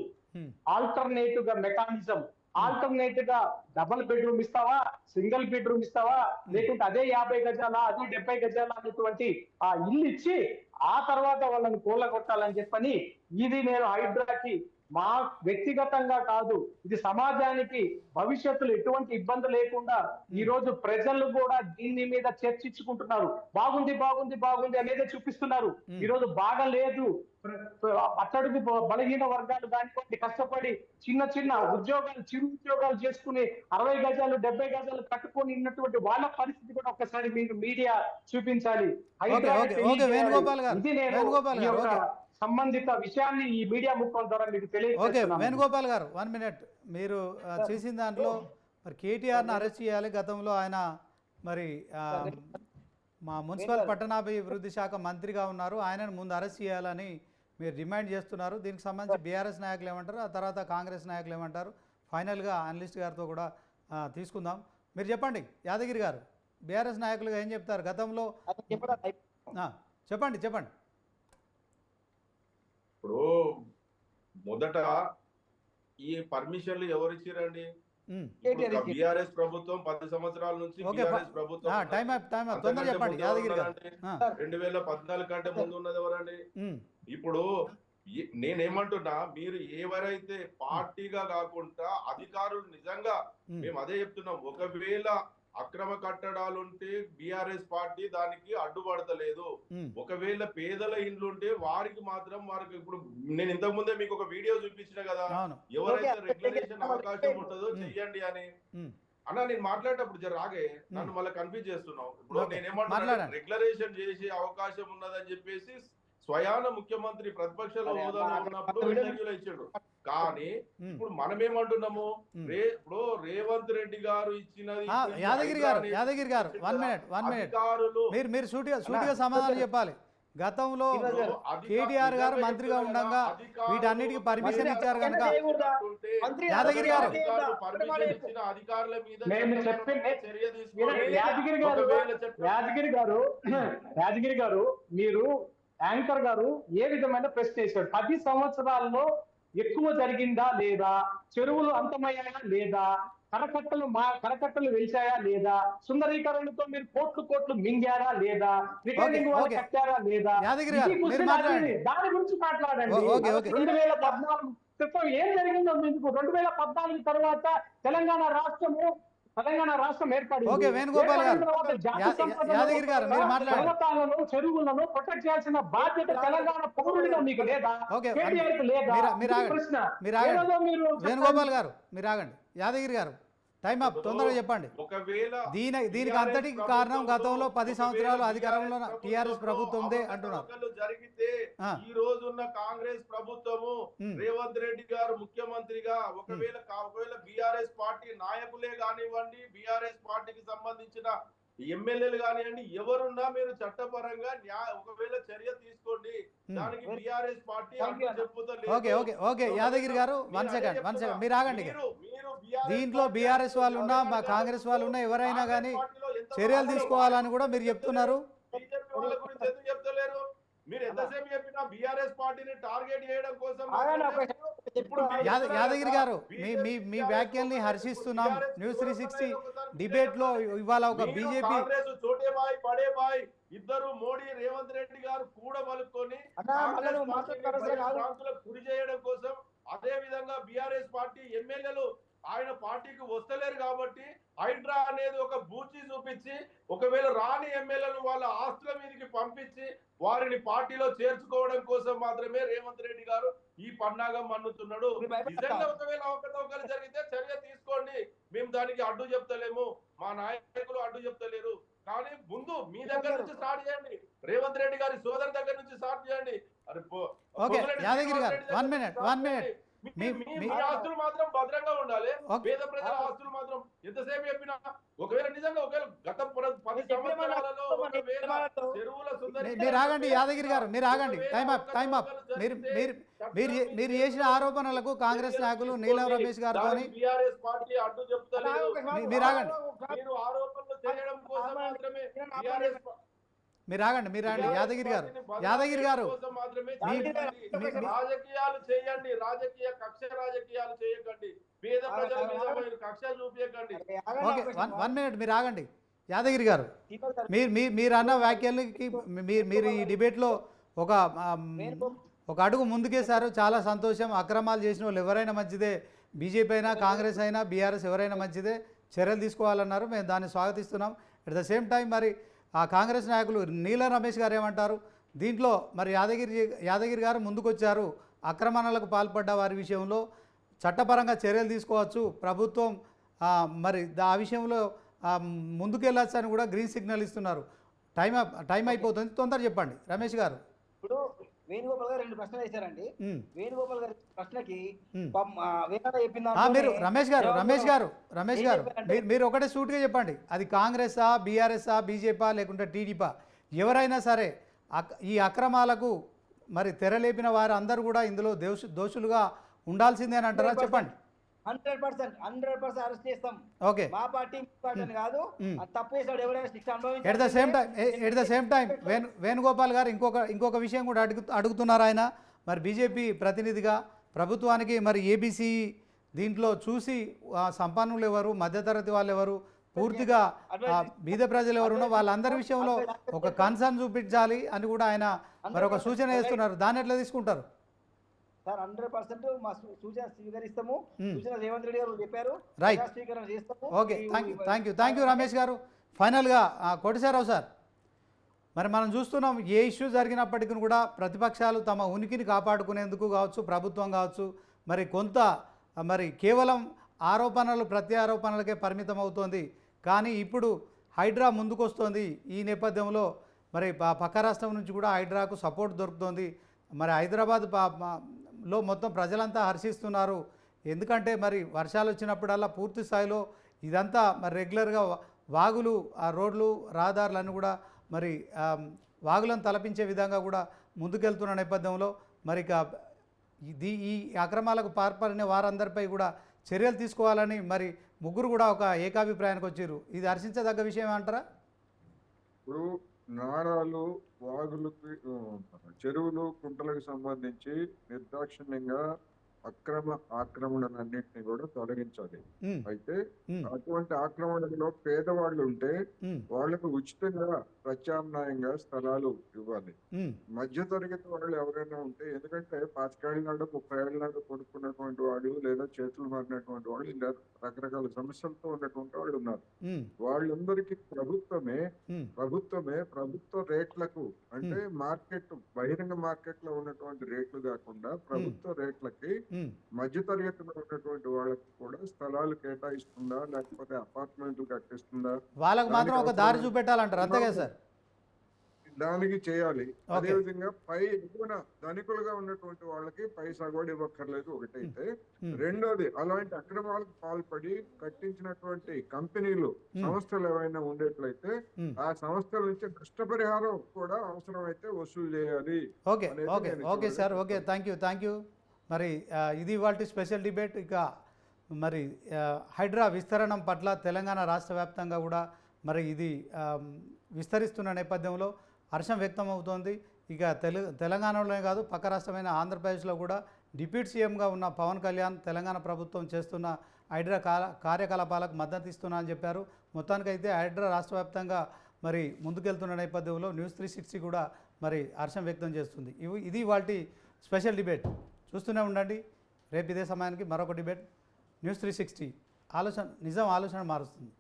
ఆల్టర్నేటివ్ గా మెకానిజం ఆల్టర్నేటివ్ గా డబుల్ బెడ్రూమ్ ఇస్తావా, సింగిల్ బెడ్రూమ్ ఇస్తావా, లేకుంటే అదే 50 గజాల అదే 70 గజాల అనేటువంటి ఆ ఇల్లు ఇచ్చి ఆ తర్వాత వాళ్ళని కూలగొట్టాలని చెప్పని ఇది నేను హైడ్రాకి మా వ్యక్తిగతంగా కాదు, ఇది సమాజానికి భవిష్యత్తులో ఎటువంటి ఇబ్బంది లేకుండా ఈ రోజు ప్రజలు కూడా దీని మీద చర్చించుకుంటున్నారు. బాగుంది బాగుంది బాగుంది అనేదే చూపిస్తున్నారు. ఈ రోజు బాగలేదు, అట్టడుగు బలహీన వర్గాలు దానికోటి కష్టపడి చిన్న ఉద్యోగాలు చిరు ఉద్యోగాలు చేసుకుని 60 గజాలు 70 గజాలు కట్టుకొని ఉన్నటువంటి వాళ్ళ పరిస్థితి కూడా ఒక్కసారి మీరు మీడియా చూపించాలి. ఇది నేను సంబంధిత విషయాన్ని ఈ మీడియా ముఖం ద్వారా మీకు తెలియజేస్తున్నాను. వేణుగోపాల్ గారు 1 మినిట్. మీరు చేసిన దాంట్లో మరి కేటీఆర్ని అరెస్ట్ చేయాలి, గతంలో ఆయన మరి మా మున్సిపల్ పట్టణాభివృద్ధి శాఖ మంత్రిగా ఉన్నారు, ఆయనను ముందు అరెస్ట్ చేయాలని మీరు డిమాండ్ చేస్తున్నారు. దీనికి సంబంధించి బీఆర్ఎస్ నాయకులు ఏమంటారు, ఆ తర్వాత కాంగ్రెస్ నాయకులు ఏమంటారు, ఫైనల్గా అనలిస్ట్ గారితో కూడా తీసుకుందాం. మీరు చెప్పండి యాదగిరి గారు, బీఆర్ఎస్ నాయకులుగా ఏం చెప్తారు? గతంలో చెప్పండి. ఇప్పుడు మొదట ఈ పర్మిషన్లు ఎవరు ఇచ్చిరండి? బీఆర్ఎస్ ప్రభుత్వం 10 సంవత్సరాల నుంచి బీఆర్ఎస్ ప్రభుత్వం 2014 కంటే ముందు ఉన్నది ఎవరండి? ఇప్పుడు నేనేమంటున్నా, మీరు ఎవరైతే పార్టీగా కాకుండా అధికారులు నిజంగా మేము అదే చెప్తున్నాం, ఒకవేళ అక్రమ కట్టడాలుంటే బీఆర్ఎస్ పార్టీ దానికి అడ్డుపడతలేదు. ఒకవేళ పేదల ఇండ్లుంటే వారికి మాత్రం ఇప్పుడు నేను ఇంతకు ముందే మీకు ఒక వీడియో చూపించిన కదా, ఎవరైతే రెగ్యులేషన్ అవకాశం ఉంటుందో చెయ్యండి అని. అన్న నేను మాట్లాడేటప్పుడు జర రాగే నన్ను మళ్ళీ కన్ఫ్యూజ్ చేస్తున్నావు. ఇప్పుడు నేనేమంటున్నా, రెగ్యులేషన్ చేసే అవకాశం ఉన్నదని చెప్పేసి స్వయాన ముఖ్యమంత్రి ప్రతిపక్షంలో హోదాలో ఉన్నప్పుడు ఇంటర్వ్యూలో ఇచ్చాడు. కానీ ఇప్పుడు మనం ఏమంటున్నాము, ఇప్పుడు రేవంత్ రెడ్డి గారు ఇచ్చినది యాదగిరి గారు 1 మినిట్ మీరు సూటిగా సమాధానం చెప్పాలి. గతంలో కేటీఆర్ గారు మంత్రిగా ఉండగా వీటన్నిటికీ పర్మిషన్ ఇచ్చారు కనుక యాదగిరి గారు యాదగిరి గారు మీరు యాంకర్ గారు ఏ విధమైన ప్రశ్న వేశారు? 10 సంవత్సరాల్లో ఎక్కువ జరిగిందా లేదా, చెరువులు అంతమయ్యాయా లేదా, కరకట్టలు వెలిచాయా లేదా, సుందరీకరణతో మీరు కోట్లు మింగారా లేదా, రిటర్నింగ్ వాళ్ళు కట్టారా లేదా, దాని గురించి మాట్లాడండి. 2014 క్రితం ఏం జరిగిందో మీకు 2014 తర్వాత తెలంగాణ రాష్ట్రం ఏర్పడింది. పర్వతాలను చెరువులను ప్రొటెక్ట్ చేయాల్సిన బాధ్యత తెలంగాణ పౌరుడిగా మీకు లేదా? వేణుగోపాల్ గారు మీరు ఆగండి. యాదగిరి గారు టైం అప్, తొందరగా చెప్పండి. దీనికి అంతటికి కారణం గతంలో 10 సంవత్సరాలు అధికారంలో టీఆర్ఎస్ ప్రభుత్వం అంటున్నారు. జరిగితే ఈ రోజున్న కాంగ్రెస్ ప్రభుత్వము రేవంత్ రెడ్డి గారు ముఖ్యమంత్రిగా ఒకవేళ బీఆర్ఎస్ పార్టీ నాయకులే కానివ్వండి, బీఆర్ఎస్ పార్టీకి సంబంధించిన ఎమ్మెల్యేలు కానివ్వండి ఎవరున్నా మీరు చట్టపరంగా ఒకవేళ చర్య తీసుకోండి. దానికి బీఆర్ఎస్ పార్టీ అడ్డు చెప్పుతో లేదు. ఓకే ఓకే ఓకే యాదగిరి గారు వన్ సెకండ్ మీరు ఆగండి ఇక. మీరు BRS దీంట్లో పార్టీ బీఆర్ఎస్ వాళ్ళు ఉన్నా మా అడ్డు కాంగ్రెస్ వాళ్ళు ఉన్నా ఎవరైనా కాంగ్రెస్ కానీ పార్టీలో ఎంత చర్యలు బాగా తీసుకోవాలని కూడా మీరు చెప్తున్నారు. బీజేపీ వాళ్ళ గురించి ఎందుకు చెప్తలేరు? మీరు ఎంతసేపు చెప్పినా బీఆర్ఎస్ పార్టీని టార్గెట్ చేయడం కోసం ఇప్పుడు యాదగిరి గారు మీ వ్యాఖ్యల్ని హర్షిస్తున్నాం. న్యూస్ 360 డిబేట్ లో ఇవాళ ఒక బీజేపీ కాంగ్రెస్ చోటే బాయ్ పడే బాయ్ ఇద్దరు మోడీ రేవంత్ రెడ్డి గారు కూడా పలుకొని ప్రాంతాలకు గురి చేయడం కోసం, అదే విధంగా బీఆర్ఎస్ పార్టీ ఎమ్మెల్యేలు ఆయన పార్టీకి వస్తలేరు కాబట్టి హైడ్రా అనేది ఒక బూచి చూపించి ఒకవేళ రాని ఎమ్మెల్యేలను వాళ్ళ ఆస్తుల మీదకి పంపించి వారిని పార్టీలో చేర్చుకోవడం కోసం మాత్రమే రేవంత్ రెడ్డి గారు ఈ పన్నాగం మన్నుతున్నాడు. నిజంగా ఒకవేళ అవకతవకలు జరిగితే చర్య తీసుకోండి, మేము దానికి అడ్డు చెప్తలేము, మా నాయకులు అడ్డు చెప్తలేరు. కానీ ముందు మీ దగ్గర నుంచి స్టార్ట్ చేయండి, రేవంత్ రెడ్డి గారి సోదరు దగ్గర నుంచి స్టార్ట్ చేయండి. ఓకే యాదగిరి గారు వన్ మినిట్ మీ ఆస్తులు మాత్రం భద్రంగా ఉండాలి. పేద ప్రజల ఆస్తులు మాత్రం ఎంతసేపు చెప్పినా ఒకవేళ నిజంగా గత 10 సంవత్సరాలలో చెరువుల సుందరి మీరు ఆగండి యాదగిరి గారు, మీరు ఆగండి. Time up. మీరు చేసిన ఆరోపణలకు కాంగ్రెస్ నాయకులు నీలం రమేష్ గారితో బీఆర్ఎస్ పార్టీ అడ్డు చెప్తలేదు. మీరు ఆగండి. మీరు ఆరోపణలు చేయడం కోసం మాత్రమే బీఆర్ఎస్ మీరు ఆగండి యాదగిరి గారు రాజకీయాలు చేయండి, రాజకీయ కక్ష రాజకీయాలు చేయకండి, పేద ప్రజల మీద మీరు కక్ష చూపించకండి. ఓకే వన్ మినిట్ మీరు ఆగండి యాదగిరి గారు. మీరు అన్న వ్యాఖ్యలకి మీరు ఈ డిబేట్లో ఒక అడుగు ముందుకేశారు, చాలా సంతోషం. అక్రమాలు చేసిన వాళ్ళు ఎవరైనా మంచిదే, బీజేపీ అయినా కాంగ్రెస్ అయినా బీఆర్ఎస్ ఎవరైనా మంచిదే, చర్యలు తీసుకోవాలన్నారు, మేము దాన్ని స్వాగతిస్తున్నాం. అట్ ద సేమ్ టైం మరి ఆ కాంగ్రెస్ నాయకులు నీలం రమేష్ గారు ఏమంటారు? దీంట్లో మరి యాదగిరి గారు ముందుకొచ్చారు, ఆక్రమణలకు పాల్పడ్డ వారి విషయంలో చట్టపరంగా చర్యలు తీసుకోవచ్చు, ప్రభుత్వం మరి ఆ విషయంలో ముందుకెళ్ళచ్చు అని కూడా గ్రీన్ సిగ్నల్ ఇస్తున్నారు. టైం అయిపోతుంది, తొందర చెప్పండి రమేష్ గారు. ఇప్పుడు వేణుగోపాల్ గారు 2 ప్రశ్నలు వేశారండి. వేణుగోపాల్ గారి ప్రశ్నకి మీరు రమేష్ గారు మీరు ఒకటే సూట్గా చెప్పండి, అది కాంగ్రెసా బీఆర్ఎస్ఆ బీజేపీ లేకుంటే టీడీపా ఎవరైనా సరే ఈ అక్రమాలకు మరి తెరలేపిన వారు అందరూ కూడా ఇందులో దోషులుగా ఉండాల్సిందే అని అంటారా? చెప్పండి. 100% అరెస్ట్ చేస్తాం. ఓకే మా పార్టీ కాదు, తప్పు చేసాడు ఎవరైనా శిక్ష అనుభవించాలి. At the same time Venugopal గారు ఇంకొక విషయం కూడా అడుగుతున్నారు. ఆయన మరి బీజేపీ ప్రతినిధిగా ప్రభుత్వానికి మరి ఏబీసీ దీంట్లో చూసి సంపన్నులు ఎవరు, మధ్యతరగతి వాళ్ళు ఎవరు, పూర్తిగా బీద ప్రజలు ఎవరున్నా వాళ్ళందరి విషయంలో ఒక కన్సర్న్ చూపించాలి అని కూడా ఆయన మరి ఒక సూచన చేస్తున్నారు. దాన్ని ఎట్లా తీసుకుంటారు? సార్ 100% మా సూచన స్వీకరిస్తాము. సూచన రేవంత్ రెడ్డి గారు చెప్పారు, రైట్. స్వీకరణ చేస్తాము. ఓకే థ్యాంక్ యూ రమేష్ గారు. ఫైనల్గా కోటేశ్వరరావు సార్, మరి మనం చూస్తున్నాం ఏ ఇష్యూ జరిగినప్పటికీ కూడా ప్రతిపక్షాలు తమ ఉనికిని కాపాడుకునేందుకు కావచ్చు, ప్రభుత్వం కావచ్చు, మరి కొంత మరి కేవలం ఆరోపణలు ప్రత్యారోపణలకే పరిమితం అవుతోంది. కానీ ఇప్పుడు హైడ్రా ముందుకొస్తోంది. ఈ నేపథ్యంలో మరి పక్క రాష్ట్రం నుంచి కూడా హైడ్రాకు సపోర్ట్ దొరుకుతోంది. మరి హైదరాబాద్ లో మొత్తం ప్రజలంతా హర్షిస్తున్నారు. ఎందుకంటే మరి వర్షాలు వచ్చినప్పుడల్లా పూర్తి స్థాయిలో ఇదంతా మరి రెగ్యులర్గా వాగులు, ఆ రోడ్లు, రహదారులన్నీ కూడా మరి వాగులను తలపించే విధంగా కూడా ముందుకెళ్తున్న నేపథ్యంలో మరి ఈ అక్రమాలకు పాల్పడిన వారందరిపై కూడా చర్యలు తీసుకోవాలని మరి ముగ్గురు కూడా ఒక ఏకాభిప్రాయానికి వచ్చారు. ఇది హర్షించదగ్గ విషయం అంటారా? ఇప్పుడు నారాలు, వాగులకు, చెరువులు, కుంటలకు సంబంధించి నిర్దాక్షిణ్యంగా ఆక్రమణలన్నింటినీ కూడా తొలగించాలి. అయితే అటువంటి ఆక్రమణలో పేదవాళ్ళు ఉంటే వాళ్ళకు ఉచితంగా ప్రత్యామ్నాయంగా స్థలాలు ఇవ్వాలి. మధ్య తరగతి వాళ్ళు ఎవరైనా ఉంటే, ఎందుకంటే 25 ఏళ్ళ నాడు 30 ఏళ్ళ నాడు కొనుక్కున్నటువంటి వాళ్ళు లేదా చేతులు మారినటువంటి వాళ్ళు ఇంకా రకరకాల సమస్యలతో ఉన్నటువంటి వాళ్ళు ఉన్నారు. వాళ్ళందరికీ ప్రభుత్వ రేట్లకు, అంటే మార్కెట్ బహిరంగ మార్కెట్ లో ఉన్నటువంటి రేట్లు కాకుండా ప్రభుత్వ రేట్లకి మధ్య తరగతిలో ఉన్నటువంటి వాళ్ళకి కూడా స్థలాలు కేటాయిస్తుందా, లేకపోతే అపార్ట్మెంట్లు కట్టిస్తుందా, వాళ్ళకి మాత్రం ఒక దారి చూపెట్టాలంటారు. అంతేగా సార్? దానికి చేయాలి. అదేవిధంగా పై ఎగువన ధనికులుగా ఉన్నటువంటి వాళ్ళకి పైసా కూడా ఇవ్వక్కర్లేదు ఒకటైతే. రెండోది, అలాంటి అక్రమాలకు పాల్పడి కట్టించినటువంటి కంపెనీలు, సంస్థలు ఏవైనా ఉండేట్లయితే ఆ సంస్థల నుంచి నష్టపరిహారం కూడా అవసరమైతే వసూలు చేయాలి. Okay okay okay sir, okay, thank you. మరి ఇది ఇవాల్టి స్పెషల్ డిబేట్. ఇక మరి హైడ్రా విస్తరణం పట్ల తెలంగాణ రాష్ట్ర వ్యాప్తంగా కూడా మరి ఇది విస్తరిస్తున్న నేపథ్యంలో హర్షం వ్యక్తం అవుతోంది. ఇక తెలంగాణలోనే కాదు, పక్క రాష్ట్రమైన ఆంధ్రప్రదేశ్లో కూడా డిప్యూటీ సీఎంగా ఉన్న పవన్ కళ్యాణ్ తెలంగాణ ప్రభుత్వం చేస్తున్న హైడ్రా కార్యకలాపాలకు మద్దతు ఇస్తున్నా అని చెప్పారు. మొత్తానికైతే హైడ్రా రాష్ట్ర వ్యాప్తంగా మరి ముందుకెళ్తున్న నేపథ్యంలో న్యూస్ 360 కూడా మరి హర్షం వ్యక్తం చేస్తుంది. ఇది వాటి స్పెషల్ డిబేట్. చూస్తూనే ఉండండి. రేపు ఇదే సమయానికి మరొక డిబేట్. న్యూస్ 360 ఆలోచన మారుస్తుంది.